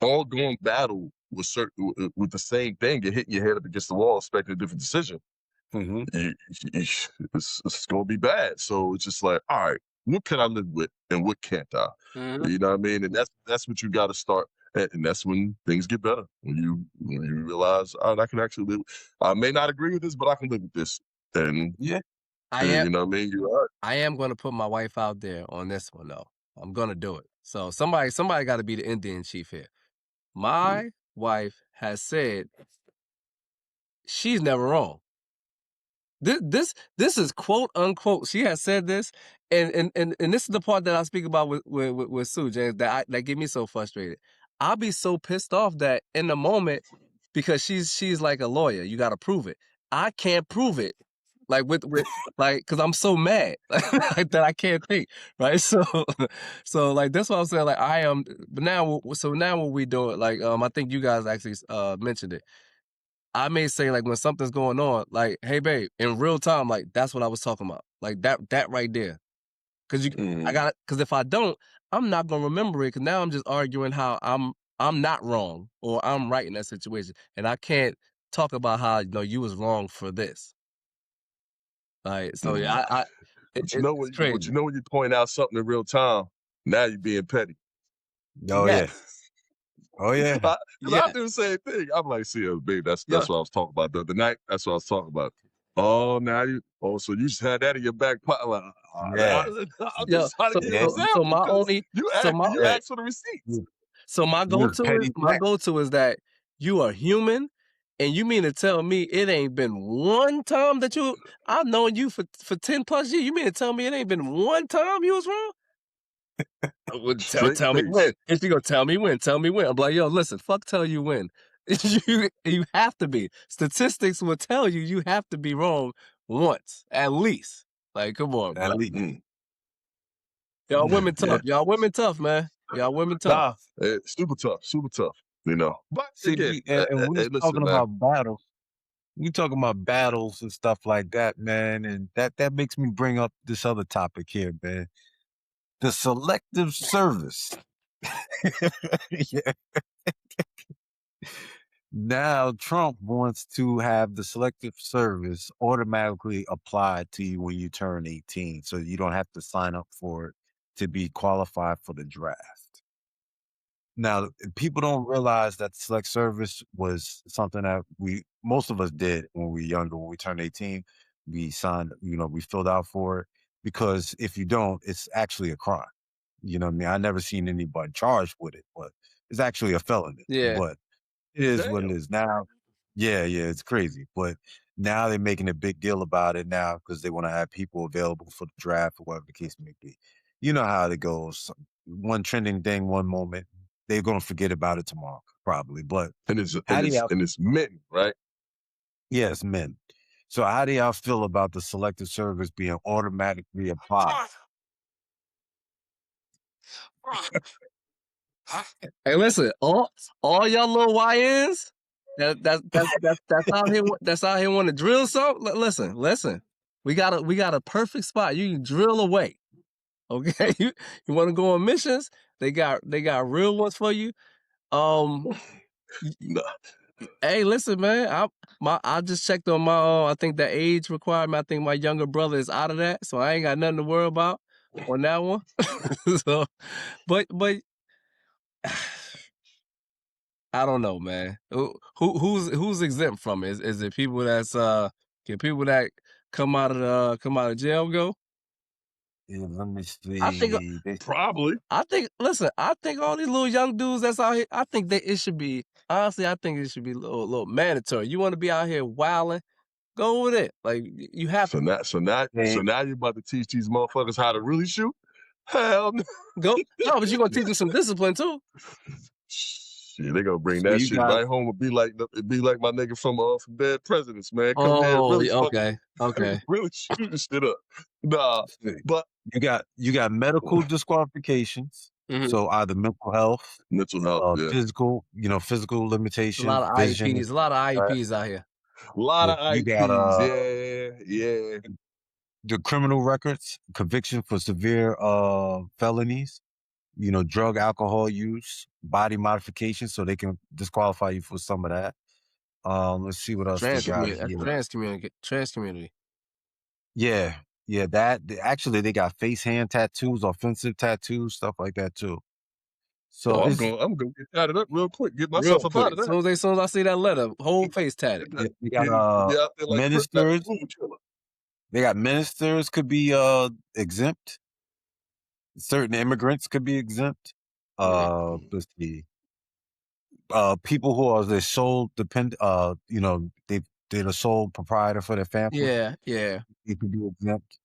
ongoing battle with the same thing, you're hitting your head up against the wall, expecting a different decision. It's gonna be bad. So it's just like, all right, what can I live with and what can't I? You know what I mean? And that's what you got to start. And that's when things get better. When you realize, all right, I can actually live. I may not agree with this, but I can live with this. And yeah, you know what I mean? You're right. I am going to put my wife out there on this one, though. I'm going to do it. So somebody got to be the Indian chief here. My wife has said she's never wrong. This is quote unquote. She has said this, and this is the part that I speak about with Sue James that get me so frustrated. I'll be so pissed off that in the moment, because she's like a lawyer, you got to prove it. I can't prove it, like with like, because I'm so mad like that I can't think, right? So like that's what I'm saying. Like I am, but now what we do it, like I think you guys actually mentioned it. I may say, like, when something's going on, like, hey, babe, in real time, like, that's what I was talking about. Like, that right there. Because if I don't, I'm not going to remember it, because now I'm just arguing how I'm not wrong or I'm right in that situation. And I can't talk about how, you was wrong for this. Like, so, yeah, But it's crazy. when you point out something in real time, now you're being petty. Oh, yeah. Oh yeah, I do the same thing. I'm like, see, babe, that's what I was talking about the other night. That's what I was talking about. Oh, now so you just had that in your back pocket. Like, I'm just trying to get an example. You asked for the receipts. So my go-to is that you are human, and you mean to tell me it ain't been one time that I've known you for 10 plus years. You mean to tell me it ain't been one time you was wrong? Tell me when. If you gonna tell me when, I'm like, yo, listen, fuck tell you when. You have to be. Statistics will tell you have to be wrong once, at least. Like, come on, at least. Y'all women tough. Y'all women tough, man. Y'all women tough. Super tough, you know. But see, again, and we're talking about battles. We talking about battles and stuff like that, man. And that makes me bring up this other topic here, man. The selective service. Now Trump wants to have the selective service automatically applied to you when you turn 18. So you don't have to sign up for it to be qualified for the draft. Now, people don't realize that select service was something that most of us did when we were younger. When we turned 18, we signed, we filled out for it, because if you don't, it's actually a crime. You know what I mean? I never seen anybody charged with it, but it's actually a felony. Yeah. But it is what it is now. Yeah, it's crazy. But now they're making a big deal about it now because they want to have people available for the draft or whatever the case may be. You know how it goes. One trending thing one moment, they're going to forget about it tomorrow, probably. But and it's men, right? Yes, men. So how do y'all feel about the selective service being automatically applied? Hey, listen, all y'all little YNs, that's out here want to drill something. Listen, we got a perfect spot. You can drill away. Okay, you want to go on missions? They got real ones for you. Hey, listen, man. I just checked on my I think the age requirement. I think my younger brother is out of that, so I ain't got nothing to worry about on that one. So, but I don't know, man. Who's exempt from it? Is it people that's can people that come out of jail go? Yeah, let me see. I think probably. I think all these little young dudes that's out here, I think it should be honestly, I think it should be a little mandatory. You want to be out here wilding, go with it. Like you have So to. now you're about to teach these motherfuckers how to really shoot? Hell no. Go. No, but you're gonna teach them some discipline too. Shit, they gonna bring So that you shit got right home and be like my nigga from Dead Presidents, man. Come here and Oh, really okay. really shooting shit up. Nah, but you got medical disqualifications. Mhm. So either mental health, mental health, yeah. physical, physical A limitations, lot of vision. IEPs. A lot of IEPs out here. A lot of You got IPs, yeah. the criminal records, conviction for severe felonies, drug, alcohol use, body modification, so they can disqualify you for some of that. Let's see what else they got here. Trans community. Yeah, that actually they got face, hand tattoos, offensive tattoos, stuff like that too. So I'm gonna get tatted up real quick, get myself up out of that. As soon as I see that letter, whole face tatted. You got ministers. They got ministers could be exempt. Certain immigrants could be exempt. Let's see. People who are the sole they're the sole proprietor for their family. Yeah. They could be exempt.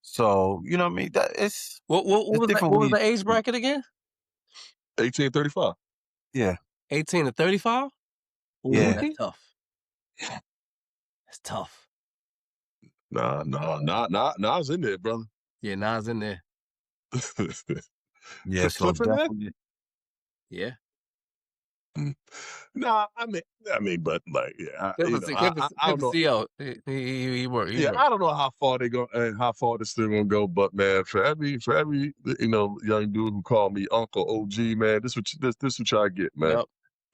So what I mean, that it's what was the age bracket again? 18 to 35. Yeah. 18 to 35? Yeah. That's tough. That's tough. Nah, Nas in there, brother. Yeah, Nas in there. Yeah, so definitely. Yeah. Nah, I mean, but like, yeah, I don't know. He worked. I don't know how far they go and how far this thing gonna go, but man, for every young dude who called me Uncle OG, man, this what y'all get, man. Yep.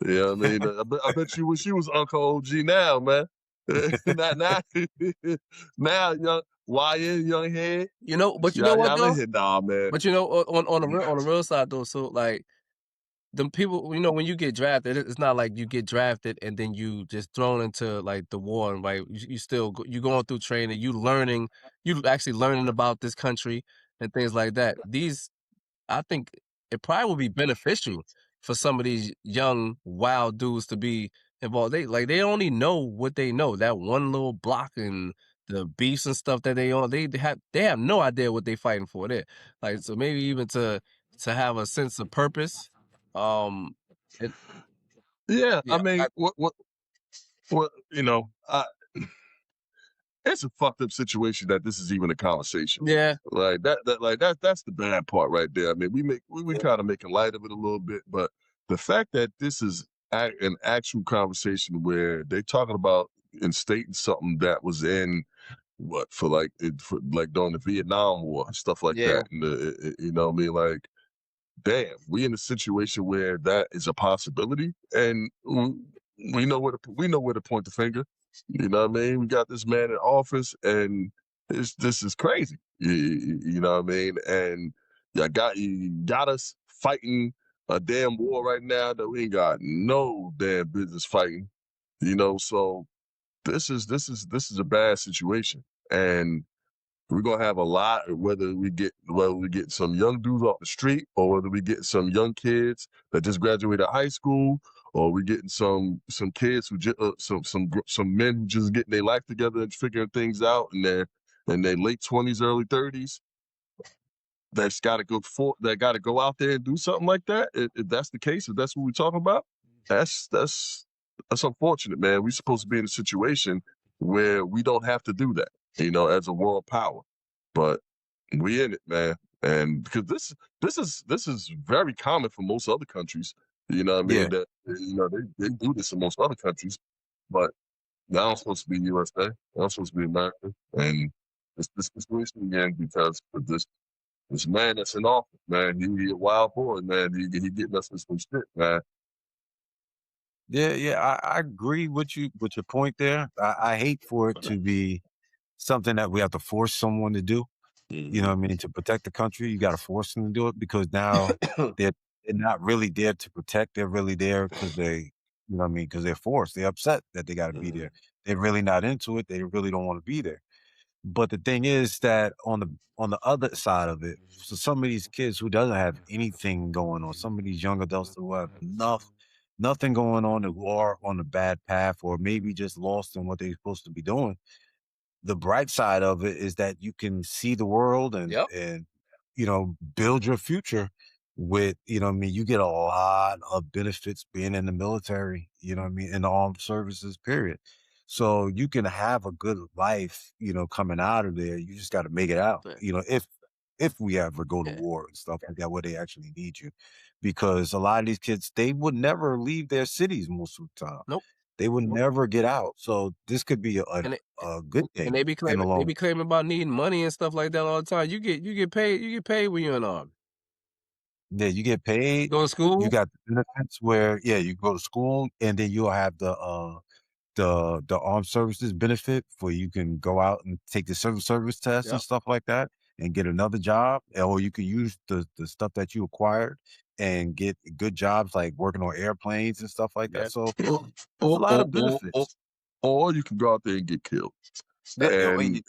You know what I mean? I bet you wish you was Uncle OG now, man. now young YN, young head. But you know what though? Nah, man. But on the real side though, so like them people, when you get drafted, it's not like you get drafted and then you just thrown into like the war, and right? You still you going through training, you actually learning about this country and things like that. I think it probably would be beneficial for some of these young wild dudes to be involved. They only know what they know, that one little block and the beefs and stuff that they on. They have no idea what they fighting for there. Like, so maybe even to have a sense of purpose. I mean, it's a fucked up situation that this is even a conversation. Yeah, like that's the bad part right there. I mean, we kind of making light of it a little bit, but the fact that this is an actual conversation where they talking about and stating something that was in for during the Vietnam War and stuff like that, and you know what I mean, like. Damn, we in a situation where that is a possibility, and we know where to point the finger. You know what I mean? We got this man in office, and this is crazy. You know what I mean? And you got us fighting a damn war right now that we ain't got no damn business fighting. So this is a bad situation, and we're gonna have a lot, whether we get some young dudes off the street, or whether we get some young kids that just graduated high school, or we getting some kids who some men who just getting their life together and figuring things out in their late 20s, early 30s. That got to go out there and do something like that. If that's the case, if that's what we're talking about, that's unfortunate, man. We're supposed to be in a situation where we don't have to do that, as a world power. But we in it, man. And because this is very common for most other countries. You know what I mean? Yeah. That they do this in most other countries, but now I'm supposed to be USA. I'm supposed to be America, and this situation again because of this man that's in office, man. He a wild boy, man. He getting us in some shit, man. Yeah, I agree with you with your point there. I hate for it to be something that we have to force someone to do. You know what I mean? To protect the country, you got to force them to do it, because now they're not really there to protect. They're really there because because they're forced. They're upset that they got to be there. They're really not into it. They really don't want to be there. But the thing is that on the other side of it, so some of these kids who doesn't have anything going on, some of these young adults who have enough nothing going on who are on the bad path or maybe just lost in what they're supposed to be doing. The bright side of it is that you can see the world Yep. and build your future with, I mean, you get a lot of benefits being in the military, I mean, in the armed services, period. So you can have a good life, coming out of there. You just got to make it out, Yeah. if we ever go to Yeah. war and stuff like that, where they actually need you. Because a lot of these kids, they would never leave their cities most of the time. Nope. They would never get out. So this could be And it, a good and thing they be in the long. claiming about needing money and stuff like that all the time. You get paid when you're in the army. Yeah, you get paid. Go to You school. got the benefits where, you go to school, and then you'll have the armed services benefit for you can go out and take the civil service test and Yep. stuff like that and get another job, or you can use the stuff that you acquired and get good jobs like working on airplanes and stuff like Yeah. that. So Or, there's a or, lot or, of or, benefits. or you can go out there and get killed. Yeah, And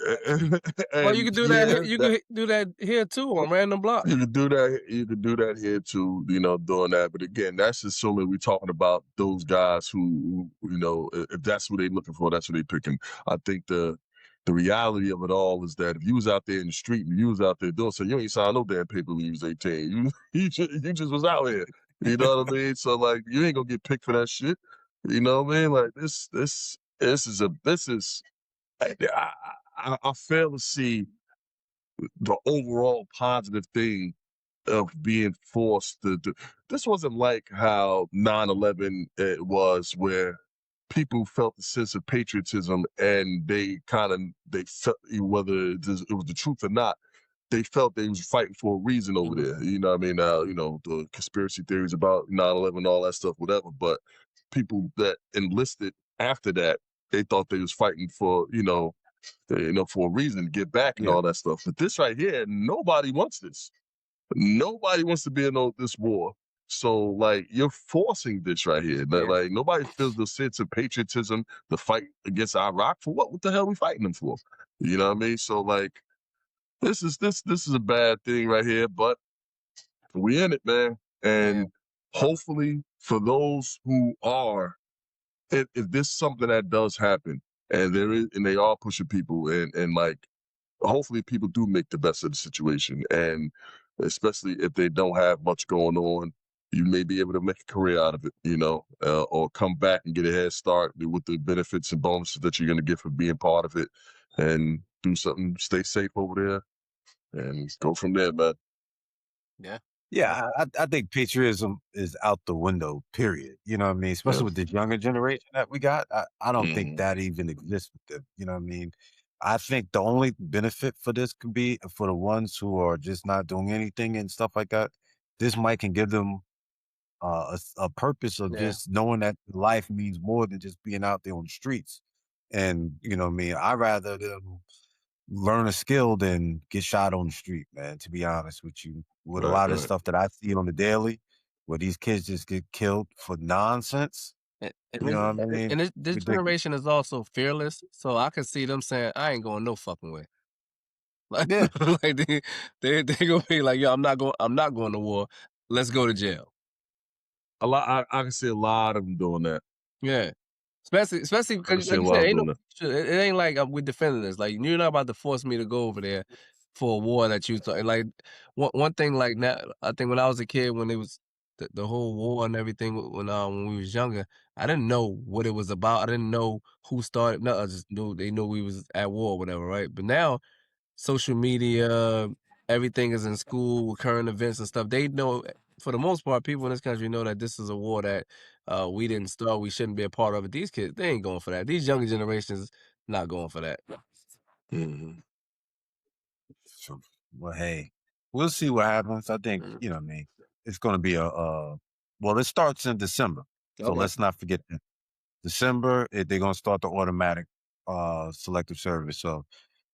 Well, you can do yeah, that. You can do that here too on random blocks. you can do that. You can do that here too. Doing that. But again, that's assuming we're talking about those guys who if that's who they're looking for, that's who they're picking. I think the reality of it all is that if you was out there in the street and you was out there doing so, you ain't signed no damn paper when you was 18. You just was out here. You know what I mean? So like, you ain't gonna get picked for that shit. You know what I mean? Like this is. I fail to see the overall positive thing of being forced to do. This wasn't like how 9/11 it was, where people felt the sense of patriotism and they felt, whether it was the truth or not, they felt they was fighting for a reason over there. You know what I mean? Now, the conspiracy theories about 9/11, all that stuff, whatever. But people that enlisted after that, they thought they was fighting for, for a reason to get back and Yeah. all that stuff. But this right here, nobody wants this. Nobody wants to be in this war. So like, you're forcing this right here. Yeah. Like, nobody feels the sense of patriotism to fight against Iraq for what? What the hell are we fighting them for? You know what I mean? So like, this is a bad thing right here, but we in it, man. And hopefully for those who are, if this is something that does happen and they are pushing people and like, hopefully people do make the best of the situation. And especially if they don't have much going on, you may be able to make a career out of it, or come back and get a head start with the benefits and bonuses that you're going to get for being part of it, and do something, stay safe over there, and go from there, man. Yeah. Yeah, I think patriotism is out the window, period. You know what I mean? Especially with this younger generation that we got. I don't think that even exists with them. You know what I mean? I think the only benefit for this could be for the ones who are just not doing anything and stuff like that. This might can give them a purpose of just knowing that life means more than just being out there on the streets. And, you know what I mean? I'd rather them learn a skill than get shot on the street, man, to be honest with you. With a lot of the stuff that I see on the daily, where these kids just get killed for nonsense. And, You know what I mean? and this generation is also fearless, so I can see them saying, "I ain't going no fucking way." Like, Yeah. like they gonna be like, "Yo, I'm not going to war. Let's go to jail." I can see a lot of them doing that. Yeah. Especially because, like you said, it ain't like we're defending this. Like, you're not about to force me to go over there for a war that you thought. Like, one thing, like, now, I think when I was a kid, when it was the whole war and everything, when we was younger, I didn't know what it was about. I didn't know who started. No, I just knew they knew we was at war, or whatever, right? But now, social media, everything is in school, current events and stuff. They know, for the most part, people in this country know that this is a war that we didn't start. We shouldn't be a part of it. These kids, they ain't going for that. These younger generations not going for that. So, well, hey, we'll see what happens. I think, you know what I mean? It's going to be well, it starts in December. So let's not forget that. December, they're going to start the automatic selective service. So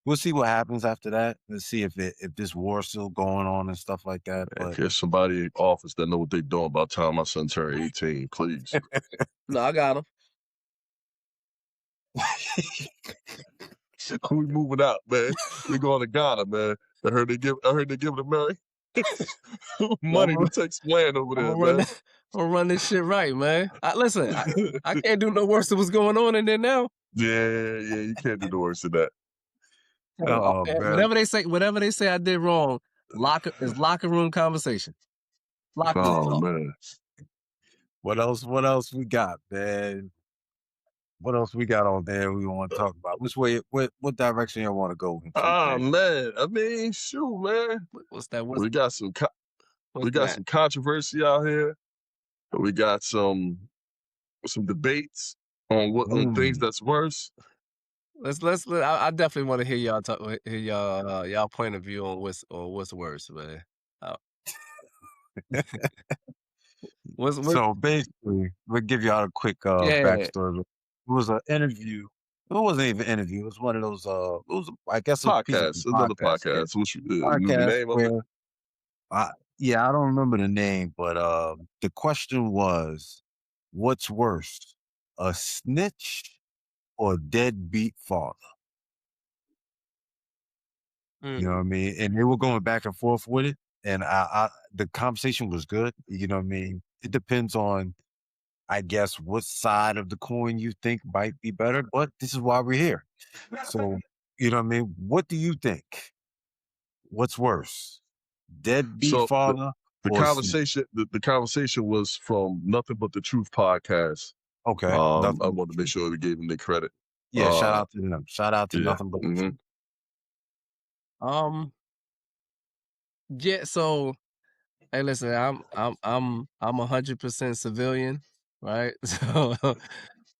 we'll see what happens after that. Let's see if this war is still going on and stuff like that. But there's somebody in office that know what they're doing about the time my son turned 18, please. No, I got him. We moving out, man. We going to Ghana, man. I heard they give it a Mary. Money to take some land over there, man. gonna run this shit right, man. Listen, I can't do no worse than what's going on in there now. Yeah, you can't do the worst of that. Oh, whatever they say I did wrong, locker room conversation. Locker room talk. Man. What else we got, man? What else we got on there we want to talk about? Which way, what direction you want to go into? Man. I mean, shoot, man. What's that? We got some some controversy out here. We got some debates on things that's worse. I definitely want to hear y'all talk. Hear y'all point of view on what's worse, man. So basically, we'll give y'all a quick backstory. It was an interview. It wasn't even an interview. It was one of those. It was, I guess, a piece of another podcast. Yeah. Which the name of it? I don't remember the name, but the question was, what's worse, a snitch or deadbeat father? You know what I mean? And they were going back and forth with it. And the conversation was good. You know what I mean? It depends on, I guess, what side of the coin you think might be better. But this is why we're here. So, you know what I mean? What do you think? What's worse? Deadbeat father? The conversation was from Nothing But the Truth podcast. Okay. I wanted to make sure we gave them their credit. Yeah, shout out to them. Shout out to Nothing But the Truth. Yeah, so hey, listen, I'm 100% civilian, right? So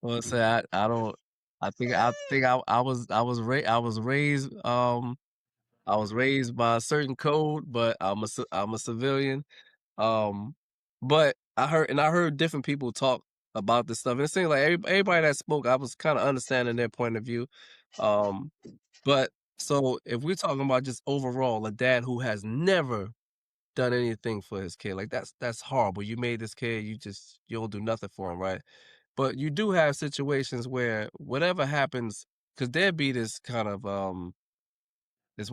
well, say I don't. I think I was raised by a certain code, but I'm a civilian. But I heard different people talk about this stuff, and it seems like everybody that spoke, I was kind of understanding their point of view. But so if we're talking about just overall, a dad who has never done anything for his kid, like that's horrible. You made this kid, you don't do nothing for him, right? But you do have situations where whatever happens, because deadbeat is kind of is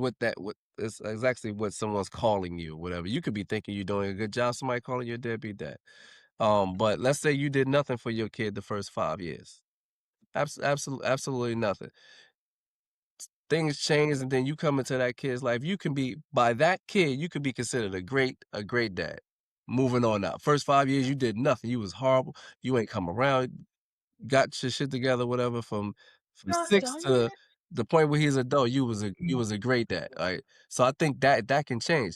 it's actually what someone's calling you, whatever. You could be thinking you're doing a good job, somebody calling you a deadbeat dad. But let's say you did nothing for your kid the first 5 years. Absolutely nothing. Things change, and then you come into that kid's life. You can be, by that kid, you could be considered a great dad. Moving on now. First 5 years, you did nothing. You was horrible. You ain't come around, got your shit together, whatever. From 6 to the point where he's adult, you was a great dad. Right? So I think that can change.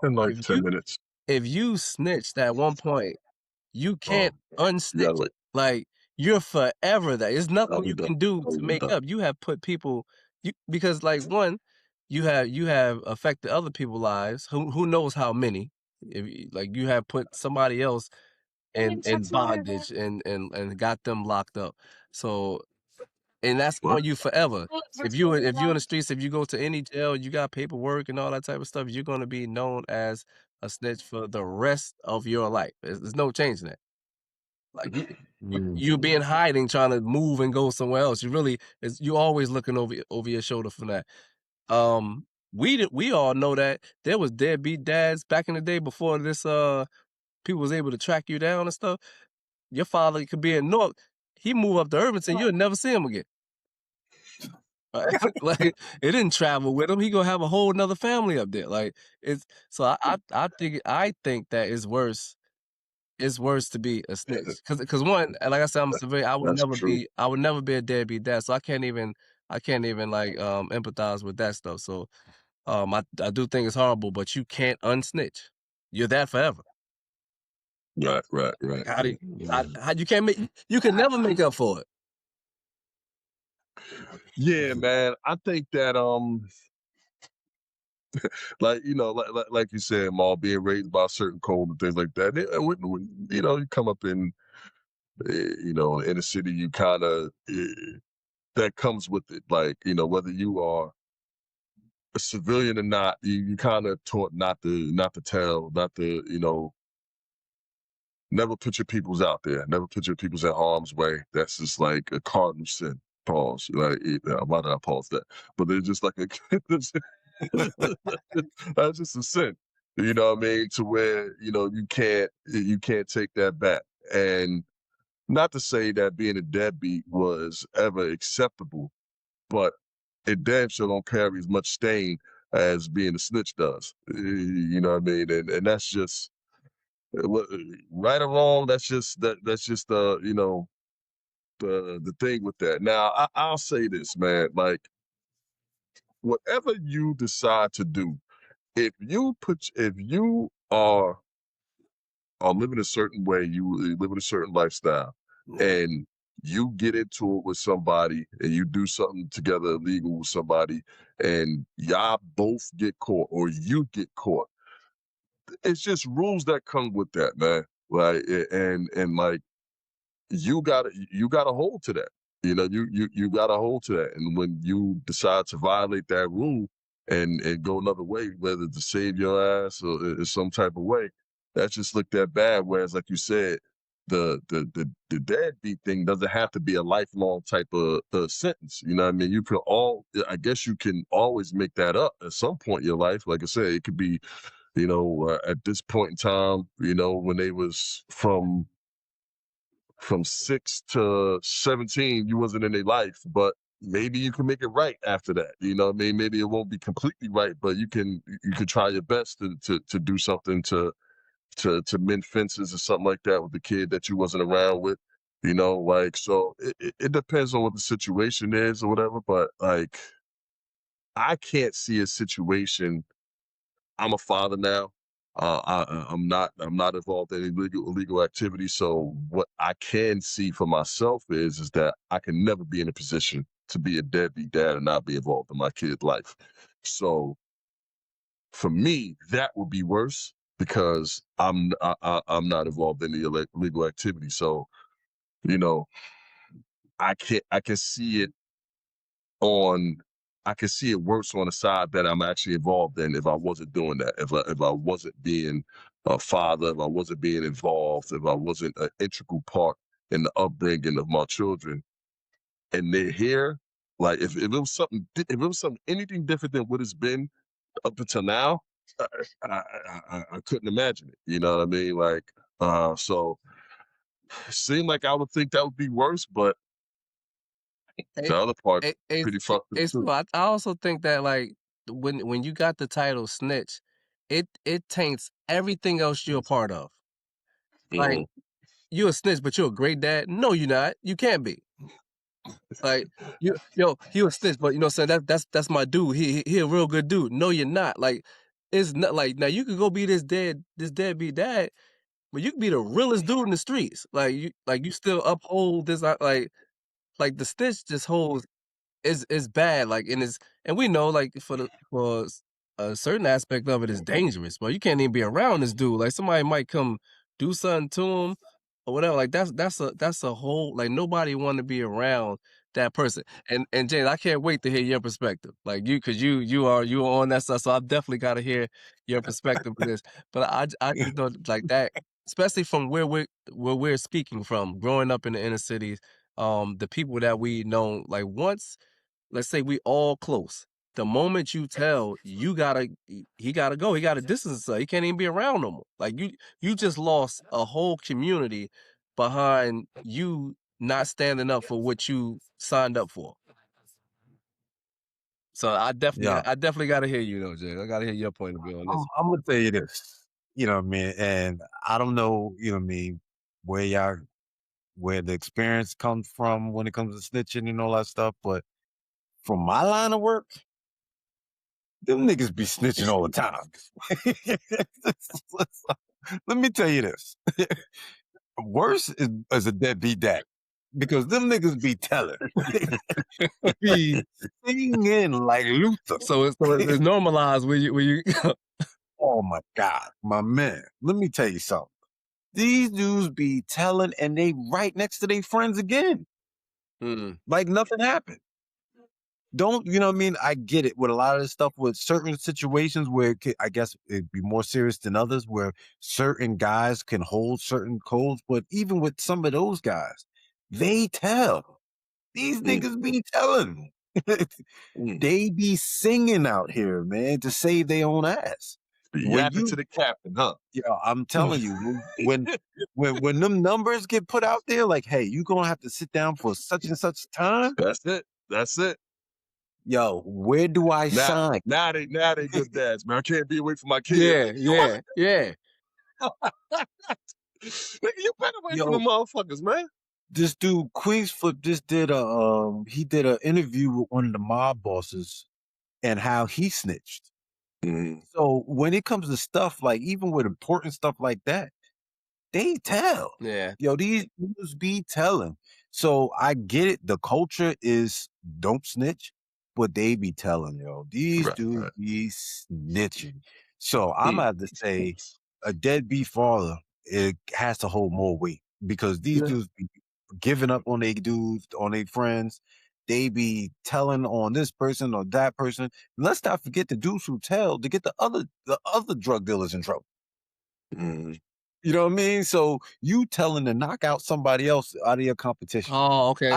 In like 10 minutes. If you snitched at one point, you can't unsnitch. Like, you're forever that. There's nothing you can do to make up. You have put people, because like, one, you have affected other people's lives. Who knows how many? Like, you have put somebody else in bondage and got them locked up. So, and that's on you forever. If you're in the streets, if you go to any jail, you got paperwork and all that type of stuff, you're going to be known as a snitch for the rest of your life. There's no changing that. Like, you be in hiding, trying to move and go somewhere else. You always looking over your shoulder from that. We all know that there was deadbeat dads back in the day before this. People was able to track you down and stuff. Your father could be in North. He moved up to Irvington. You'll never see him again. Like, it didn't travel with him. He gonna have a whole nother family up there. Like, it's so I think that it's worse. It's worse to be a snitch because one, like I said, I'm a civilian. I would never be a deadbeat dad. So I can't even like empathize with that stuff. So I do think it's horrible, but you can't unsnitch. You're that forever. Right. You can never make up for it. Yeah, man. I think that like you said, Maul, being raised by a certain code and things like that. When you come up in in a city, you kind of that comes with it. Like, whether you are a civilian or not, you kind of taught not to tell, not to never put your peoples out there, never put your peoples in harm's way. That's just like a cardinal sin. Pause. Like, why did I pause that? But they're just like that's just a sin. You know what I mean? To where, you can't take that back. And not to say that being a deadbeat was ever acceptable, but it damn sure don't carry as much stain as being a snitch does. You know what I mean? And that's just right or wrong. That's just the thing with that. Now I'll say this, man. Like, whatever you decide to do, if you are living a certain way, you live in a certain lifestyle, and you get into it with somebody and you do something together illegal with somebody, and y'all both get caught or you get caught, it's just rules that come with that, man. Like, and like, you gotta hold to that. You gotta hold to that. And when you decide to violate that rule and go another way, whether to save your ass or in some type of way, that's just looked at bad. Whereas, like you said, the deadbeat thing doesn't have to be a lifelong type of sentence. You know what I mean? I guess you can always make that up at some point in your life. Like I said, it could be, at this point in time, when they was from 6 to 17, you wasn't in their life, but maybe you can make it right after that. You know what I mean? Maybe it won't be completely right, but you can try your best to do something to mend fences or something like that with the kid that you wasn't around with. Like, so it depends on what the situation is or whatever, but like, I can't see a situation. I'm a father now. I'm not involved in any illegal activity. So what I can see for myself is that I can never be in a position to be a deadbeat dad and not be involved in my kid's life. So for me, that would be worse because I'm not involved in the illegal activity. So I can see it on I can see it worse on the side that I'm actually involved in if I wasn't doing that. If I wasn't being a father, if I wasn't being involved, if I wasn't an integral part in the upbringing of my children, and they're here, like, if it was something anything different than what it's been up until now, I couldn't imagine it. You know what I mean? Like, so it seemed like I would think that would be worse, but the other part's pretty fucked up too. I also think that, like, when you got the title snitch, it taints everything else you're a part of. Like, you're a snitch, but you're a great dad. No, you're not. You can't be. Like, he a snitch, but saying that's my dude. He a real good dude. No, you're not. Like, it's not like, now you could go be this deadbeat dad, but you could be the realest dude in the streets. Like, you still uphold this, like the snitch just holds is bad, like, and we know, like, for a certain aspect of it is dangerous, but you can't even be around this dude. Like, somebody might come do something to him or whatever. Like, that's a whole, like, nobody want to be around that person. And James, I can't wait to hear your perspective. Like, because you are on that stuff, so I've definitely got to hear your perspective of this. But I just know, like, that, especially from where we're speaking from, growing up in the inner cities, the people that we know, like, once, let's say we all close. The moment you tell, he gotta go. He gotta distance himself. He can't even be around no more. Like, you just lost a whole community behind you not standing up for what you signed up for. So I definitely gotta hear you though, Jay. I gotta hear your point of view on this. I'm gonna tell you this. You know what I mean? And I don't know, what I mean, where the experience comes from when it comes to snitching and all that stuff, but from my line of work, them niggas be snitching all the time. Let me tell you this. Worse is a deadbeat dad. Because them niggas be telling. Be singing like Luther. So it's normalized when you Oh my God, my man. Let me tell you something. These dudes be telling and they right next to their friends again. Like nothing happened. Don't, you know what I mean? I get it with a lot of this stuff with certain situations where I guess it'd be more serious than others, where certain guys can hold certain codes. But even with some of those guys, they tell. These niggas be telling. They be singing out here, man, to save their own ass. Yapping to the captain, huh? Yeah, I'm telling you, when them numbers get put out there, like, hey, you're gonna have to sit down for such and such time. That's it. Yo, where do I sign? Now they good dads, man. I can't be away from my kids. Yeah. Nigga, you better away from the Yo, motherfuckers, man. this dude Queensflip just did he did an interview with one of the mob bosses and how he snitched. So when it comes to stuff like, even with important stuff like that, they tell. Yeah. Yo, these dudes be telling. So I get it. The culture is don't snitch, but they be telling, yo. These dudes be snitching. So I'm gonna have to say a deadbeat father, it has to hold more weight, because these dudes be giving up on their dudes, on their friends. They be telling on this person or that person. Let's not forget the dudes who tell to get the other drug dealers in trouble. You know what I mean? So you telling to knock out somebody else out of your competition. Oh, okay.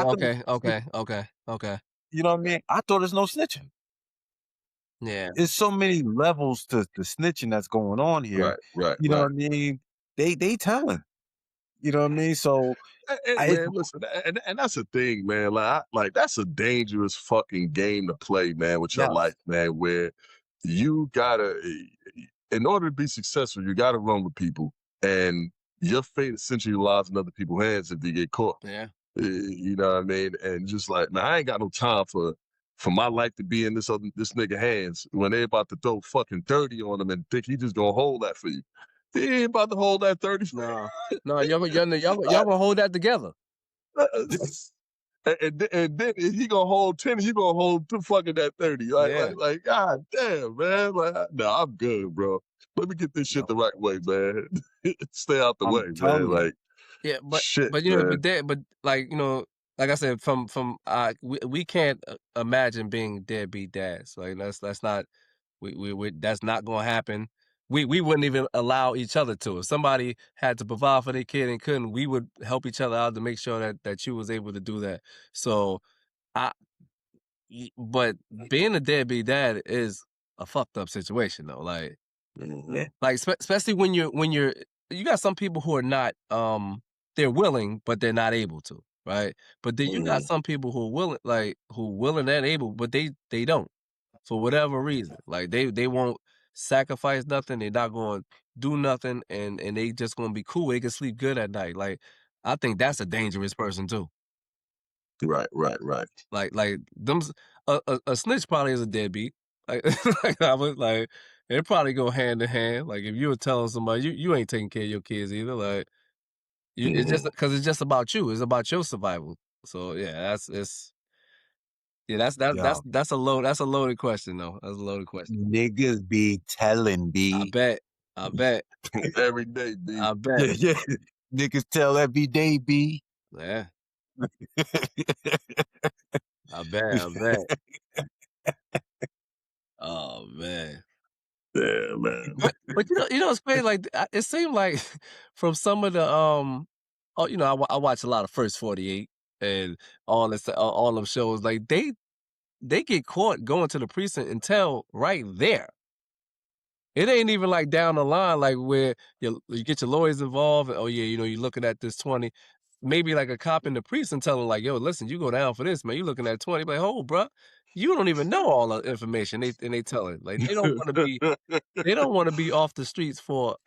You know what I mean? I thought there's no snitching. Yeah. There's so many levels to the snitching that's going on here. You know what I mean? They telling. You know what I mean? So man, listen, and that's the thing, man. Like that's a dangerous fucking game to play, man, with your life, man, where you gotta, in order to be successful, you gotta run with people, and your fate essentially lies in other people's hands if you get caught. Yeah. You know what I mean? And just like, man, I ain't got no time for my life to be in this nigga hands when they about to throw fucking 30 on him and think he just gonna hold that for you. He ain't about to hold that 30 for you. No, y'all gonna hold that together. And then if he gonna hold 10, you gonna hold fucking that 30. Like, god damn, man. Like, no, I'm good, bro. Let me get this shit the right way, man. Stay out the way, man. Like, yeah, but shit, but you know, man. but like, you know, like I said, from we can't imagine being deadbeat dads. Like that's not we that's not gonna happen. We wouldn't even allow each other to. If somebody had to provide for their kid and couldn't, we would help each other out to make sure that you was able to do that. So but being a deadbeat dad is a fucked up situation though. Like, like especially when you got some people who are not they're willing but they're not able to, right? But then you got some people who are willing and able, but they don't, for whatever reason. Like they won't sacrifice nothing. They're not going to do nothing, and they just going to be cool. They can sleep good at night. Like, I think that's a dangerous person too. Right. Like them, a snitch probably is a deadbeat. Like, I was like, it probably go hand in hand. Like, if you were telling somebody you ain't taking care of your kids either, like, it's just because it's just about you. It's about your survival. So yeah, that's a loaded question though. That's a loaded question. Niggas be telling, B. I bet. Every day, B. I bet. Yeah. Niggas tell every day, B. Yeah. I bet. Oh man. Yeah, man. But you know, it's crazy. Like, it seemed like from some of the you know, I watch a lot of First 48 and all them shows. Like they get caught going to the precinct and tell right there. It ain't even like down the line, like where you get your lawyers involved. And, oh yeah, you know, you're looking at this 20. Maybe like a cop in the precinct telling like, yo, listen, you go down for this, man. You looking at 20. Like, oh, bro, you don't even know all the information. They tell it. Like, they don't want to be off the streets for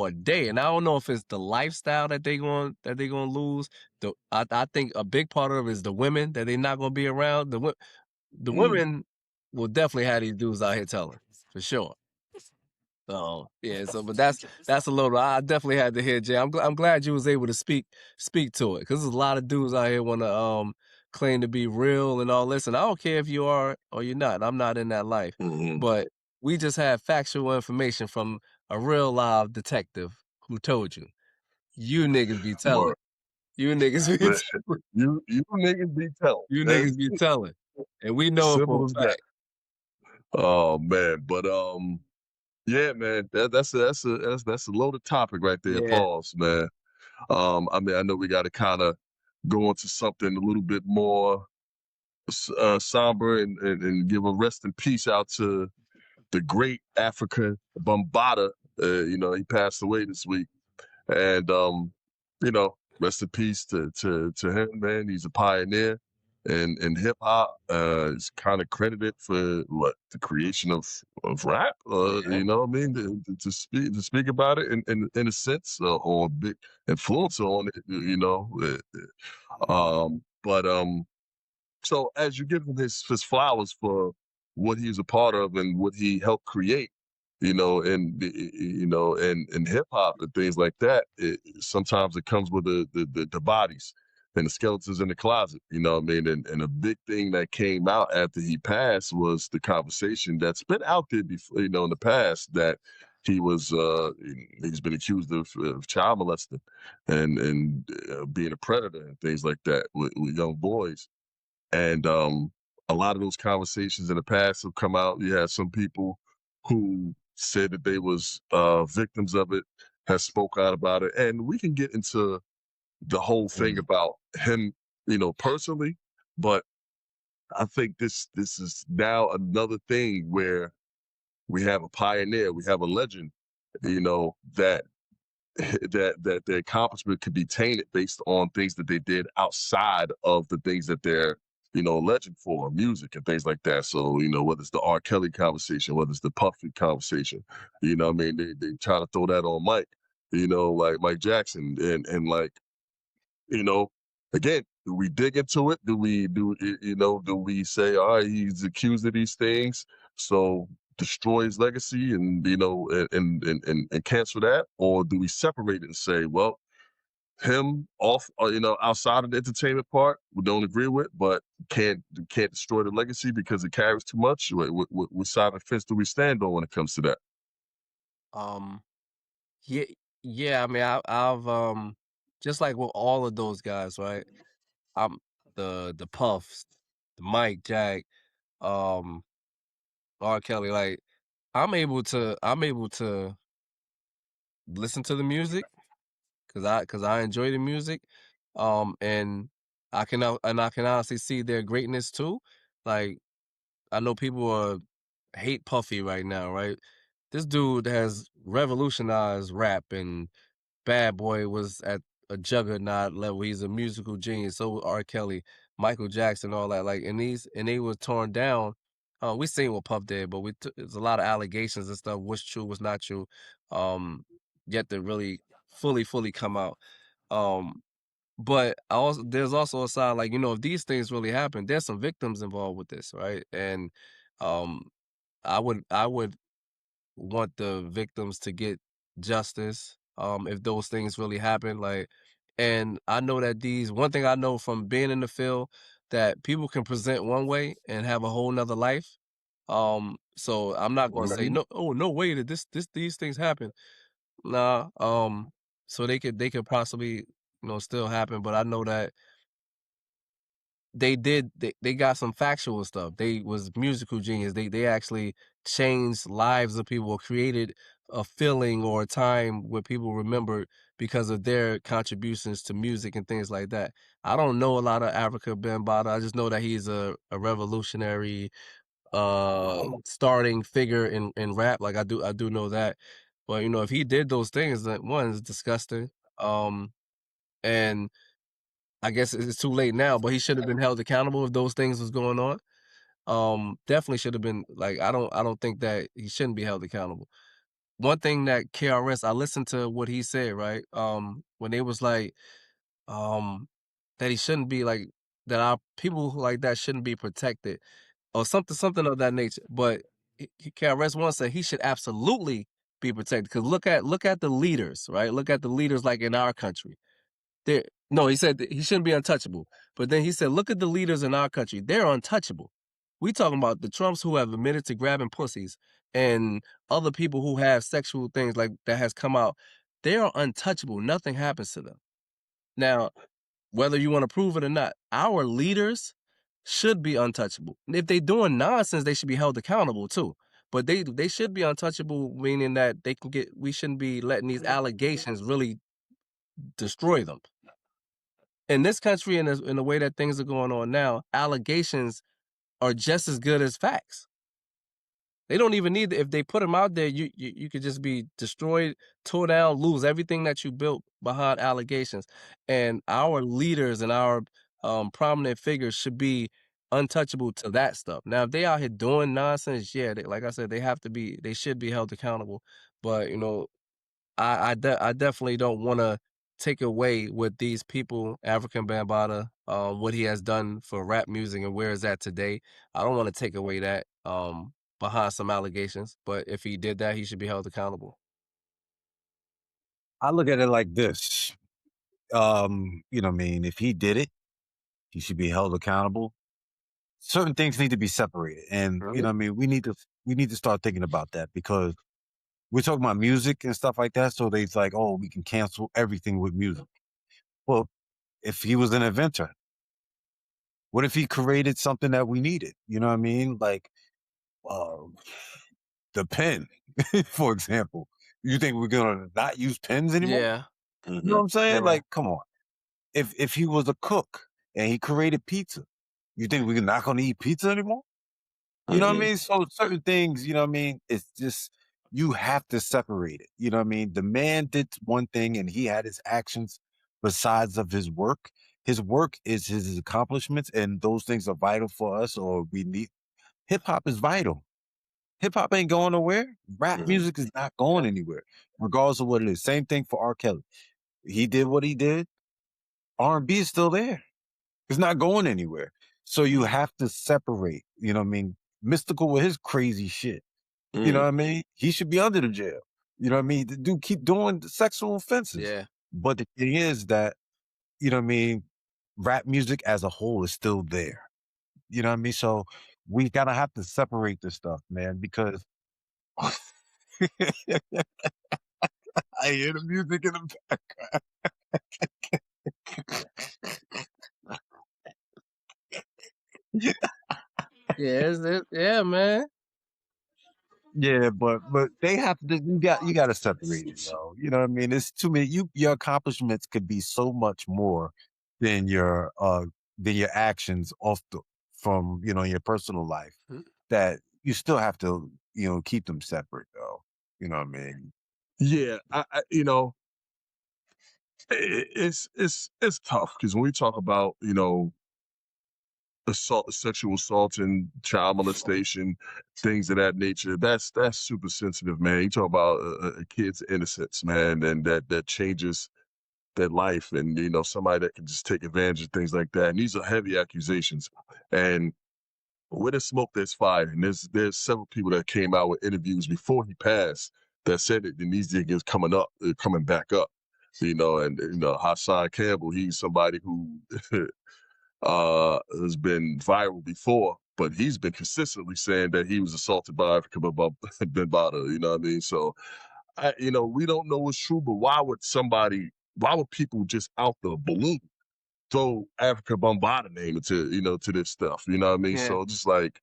a day. And I don't know if it's the lifestyle that they going to lose. I think a big part of it is the women that they're not going to be around. The women will definitely have these dudes out here telling, for sure. So yeah, but that's a little. I definitely had to hear Jay. I'm glad you was able to speak to it, because there's a lot of dudes out here want to claim to be real and all this, and I don't care if you are or you're not. I'm not in that life, but we just have factual information from a real live detective who told you. You niggas be telling. You niggas be telling. You niggas be telling. You niggas be telling, and we know it for a fact. Oh man, but yeah, man, that's a loaded topic right there. Yeah. Pause, man. I mean, I know we got to kind of go into something a little bit more somber and give a rest in peace out to the great Africa Bambaataa. He passed away this week, and rest in peace to him, man. He's a pioneer in hip hop. He's kind of credited for the creation of rap. You know what I mean? To speak about it in a sense, or a big influence on it. So as you give him his flowers for what he's a part of and what he helped create, and hip hop and things like that, sometimes it comes with the bodies and the skeletons in the closet. You know what I mean? And a big thing that came out after he passed was the conversation that's been out there before, in the past, that he's been accused of child molesting and being a predator and things like that with young boys. And a lot of those conversations in the past have come out. You had some people who said that they was victims of it, has spoke out about it. And we can get into the whole thing about him, personally, but I think this is now another thing where we have a pioneer, we have a legend, that that their accomplishment could be tainted based on things that they did outside of the things that they're legend for, music and things like that. So whether it's the R. Kelly conversation, whether it's the Puffy conversation, what I mean, they try to throw that on Mike, like Mike Jackson, and like, again, do we dig into it? Do we say, all right, he's accused of these things, so destroy his legacy and and cancel that? Or do we separate it and say, well, him off, outside of the entertainment part, we don't agree with, but can't destroy the legacy because it carries too much? What side of the fence do we stand on when it comes to that? Yeah, yeah. I mean, I've just like with all of those guys, right? I'm the Puffs, the Mike, Jack, um, R. Kelly. Like, I'm able to listen to the music because I enjoy the music, and I can honestly see their greatness too. Like, I know people hate Puffy right now, right? This dude has revolutionized rap, and Bad Boy was at a juggernaut level. He's a musical genius. So was R. Kelly, Michael Jackson, all that. Like, and they were torn down. We seen what Puff did, but there's a lot of allegations and stuff. What's true, what's not true. Yet to really fully come out. Um, but there's also a side, like, if these things really happen, there's some victims involved with this, right? And um, I would want the victims to get justice, if those things really happen. Like, and I know that one thing I know from being in the field, that people can present one way and have a whole nother life. So I'm not going to say no. Oh, no way that these things happen. Nah. So they could possibly still happen, but I know that they got some factual stuff. They was musical genius. They actually changed lives of people, or created a feeling or a time where people remembered because of their contributions to music and things like that. I don't know a lot of Africa Bambaataa. I just know that he's a revolutionary starting figure in rap. Like, I do know that. But if he did those things, that one is disgusting. And I guess it's too late now, but he should have been held accountable if those things was going on. Definitely should have been. Like, I don't think that he shouldn't be held accountable. One thing that KRS, I listened to what he said, right? When they was like, that he shouldn't be like, that our people like that shouldn't be protected, or something of that nature. But KRS One said he should absolutely be protected, because look at the leaders, right? Look at the leaders, like, in our country. No, he said that he shouldn't be untouchable. But then he said, look at the leaders in our country. They're untouchable. We talking about the Trumps who have admitted to grabbing pussies, and other people who have sexual things like that has come out. They are untouchable. Nothing happens to them. Now, whether you want to prove it or not, our leaders should be untouchable. If they doing nonsense, they should be held accountable too. But they should be untouchable, meaning that we shouldn't be letting these allegations really destroy them. In this country, in the way that things are going on now, allegations are just as good as facts. They don't even need if they put him out there, you could just be destroyed, tore down, lose everything that you built behind allegations. And our leaders and our prominent figures should be untouchable to that stuff. Now, if they out here doing nonsense, yeah, like I said, they should be held accountable. But I definitely don't want to take away what these people, African Bambaataa, what he has done for rap music and where is that today. I don't want to take away that behind some allegations. But if he did that, he should be held accountable. I look at it like this. If he did it, he should be held accountable. Certain things need to be separated. And we need to start thinking about that, because we're talking about music and stuff like that. So they's like, oh, we can cancel everything with music. Well, if he was an inventor, what if he created something that we needed? You know what I mean? Like the pen, for example. You think we're gonna not use pens anymore? Yeah. You know what I'm saying? Yeah. Like, come on. If he was a cook and he created pizza, you think we're not gonna eat pizza anymore? You know what I mean? So certain things, you know what I mean? It's just, you have to separate it. You know what I mean? The man did one thing and he had his actions besides of his work. His work is his accomplishments, and those things are vital for us, or we need. Hip hop is vital. Hip hop ain't going nowhere. Rap music is not going anywhere, regardless of what it is. Same thing for R. Kelly. He did what he did. R&B is still there. It's not going anywhere. So you have to separate, you know what I mean? Mystical with his crazy shit. You know what I mean? He should be under the jail. You know what I mean? The dude keep doing the sexual offenses. Yeah. But the thing is that, you know what I mean, rap music as a whole is still there. You know what I mean? So we gotta have to separate this stuff, man, because I hear the music in the background. Yeah, man. Yeah, but they have to. You got to separate it, yo. You know what I mean? It's too many. Your accomplishments could be so much more than your actions from your personal life, that you still have to keep them separate, though. You know what I mean? Yeah, it's tough, because when we talk about assault, sexual assault, and child molestation, things of that nature, that's super sensitive, man. You talk about a kid's innocence, man, and that changes their life, and somebody that can just take advantage of things like that. And these are heavy accusations, and where there's smoke, there's fire. And there's several people that came out with interviews before he passed that said that these niggas coming back up. And Hassan Campbell, he's somebody who has been viral before, but he's been consistently saying that he was assaulted by African Bambaataa. You know what I mean? So, we don't know what's true, but why would people just out the balloon throw African Bambaataa name to this stuff? You know what I mean? Yeah. So just like,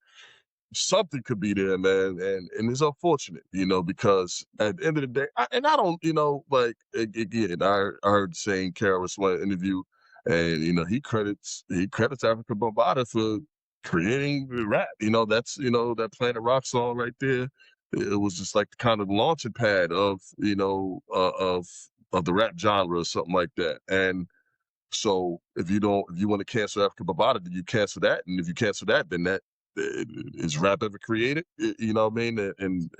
something could be there, man, and it's unfortunate, because at the end of the day, I don't, again, I heard saying Karis one interview, and he credits Africa Bambaataa for creating rap. That's that Planet Rock song right there. It was just like the kind of launching pad of of the rap genre or something like that. And so if you want to cancel Africa Bambaataa, then you cancel that, and if you cancel that, then that is rap ever created. You know what I mean? And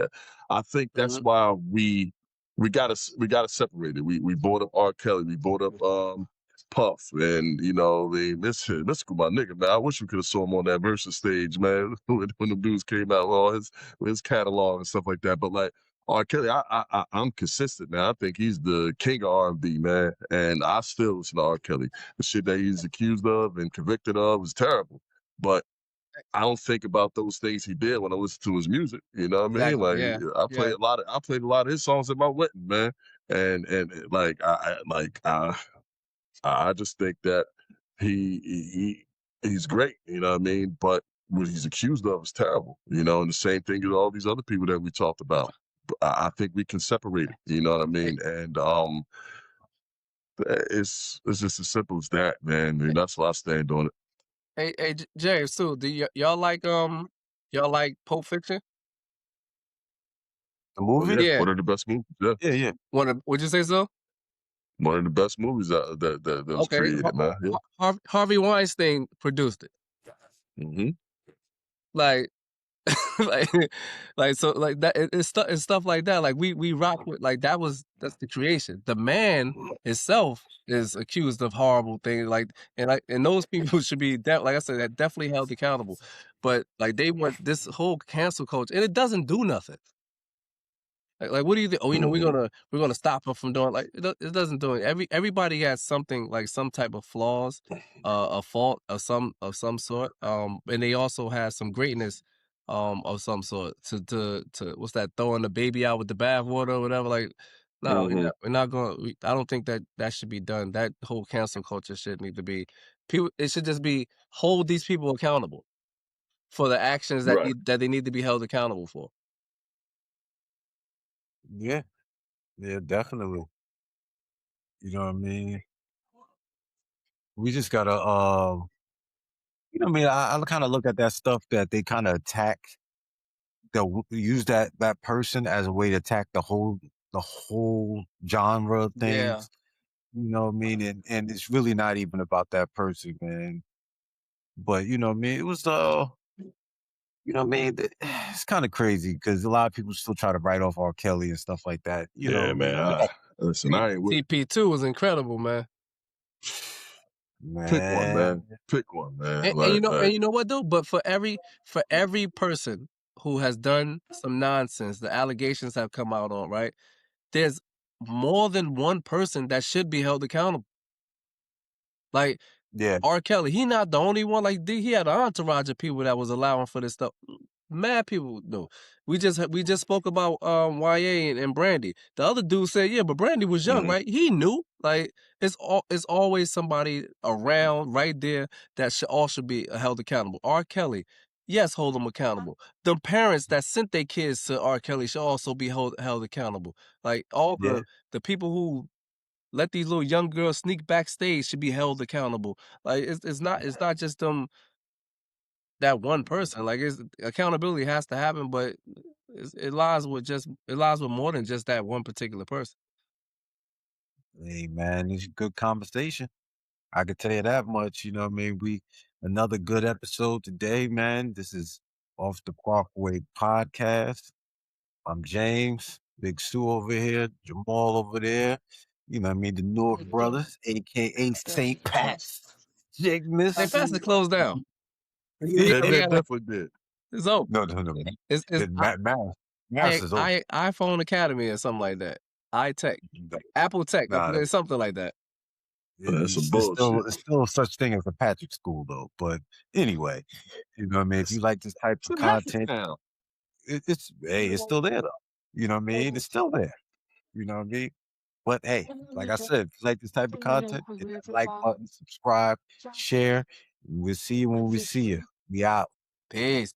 I think that's why we gotta separate it. We brought up R. Kelly, we brought up Puff, and Mystical, my nigga, man. I wish we could have saw him on that Versus stage, man, when the dudes came out, all his catalog and stuff like that. But like R. Kelly, I'm consistent, man. I think he's the king of R&B, man, and I still listen to R. Kelly. The shit that he's accused of and convicted of was terrible, but I don't think about those things he did when I listen to his music. You know what I mean? Like, Yeah. I played a lot of his songs at my wedding, man. And like I just think that he's great. You know what I mean? But what he's accused of is terrible. And the same thing with all these other people that we talked about. But I think we can separate it. You know what I mean? And it's just as simple as that, man. And that's why I stand on it. Hey, Jay, Sue, do y'all like Pulp Fiction? The movie? Oh, Yeah. one of the best movies. Yeah. Yeah. Would you say so? One of the best movies that was created, man. Yeah. Harvey Weinstein produced it. Mm-hmm. Like, so like that. It's stuff like that. Like we rock with like that's the creation. The man himself is accused of horrible things. Like and those people should be like I said, definitely held accountable. But like they want this whole cancel culture, and it doesn't do nothing. Like what do you think? Oh, we're gonna stop her from doing it doesn't do it. Everybody has something like some type of flaws, a fault of some sort. And they also have some greatness, of some sort. To what's that? Throwing the baby out with the bathwater or whatever. Like no, we're not going. I don't think that should be done. That whole cancel culture should need to be people. It should just be hold these people accountable for the actions that they need to be held accountable for. Yeah. Yeah, definitely. You know what I mean? We just gotta you know what I mean? I kind of look at that stuff that they kind of attack. They'll use that person as a way to attack the whole genre of things. Yeah. You know what I mean? And it's really not even about that person, man. But you know what I mean? It was you know what I mean? It's kind of crazy because a lot of people still try to write off R. Kelly and stuff like that. You know, man. Listen, I ain't with TP2 was incredible, man. Pick one, man. Pick one, man. And you know what though? But for every person who has done some nonsense, the allegations have come out on, right? There's more than one person that should be held accountable. Like R. Kelly, he not the only one. Like he had an entourage of people that was allowing for this stuff. Mad people do. We just spoke about YA and Brandy. The other dude said, yeah, but Brandy was young, right? He knew. Like it's always somebody around right there that should be held accountable. R. Kelly, yes, hold them accountable. The parents that sent their kids to R. Kelly should also be held accountable. Like all the people who let these little young girls sneak backstage should be held accountable. Like it's not just them. That one person, like accountability has to happen, but it lies with more than just that one particular person. Hey man, it's a good conversation. I can tell you that much. You know what I mean? Another good episode today, man. This is Off the Parkway podcast. I'm James, Big Sue over here, Jamal over there. You know what I mean? The North Brothers, aka St. Pat's. Jigmas. St. Pat's is closed down. That definitely did. It's over. No. It's Mass is over. iPhone Academy or something like that. iTech. Apple Tech. Something like that. That's some bullshit. It's still such thing as a Patrick School though. But anyway, you know what I mean? If you like this type of content, it's still there though. You know what I mean? It's still there. You know what I mean? But hey, like I said, if you like this type of content, hit that like button, subscribe, share. We'll see you when we see you. We out. Peace.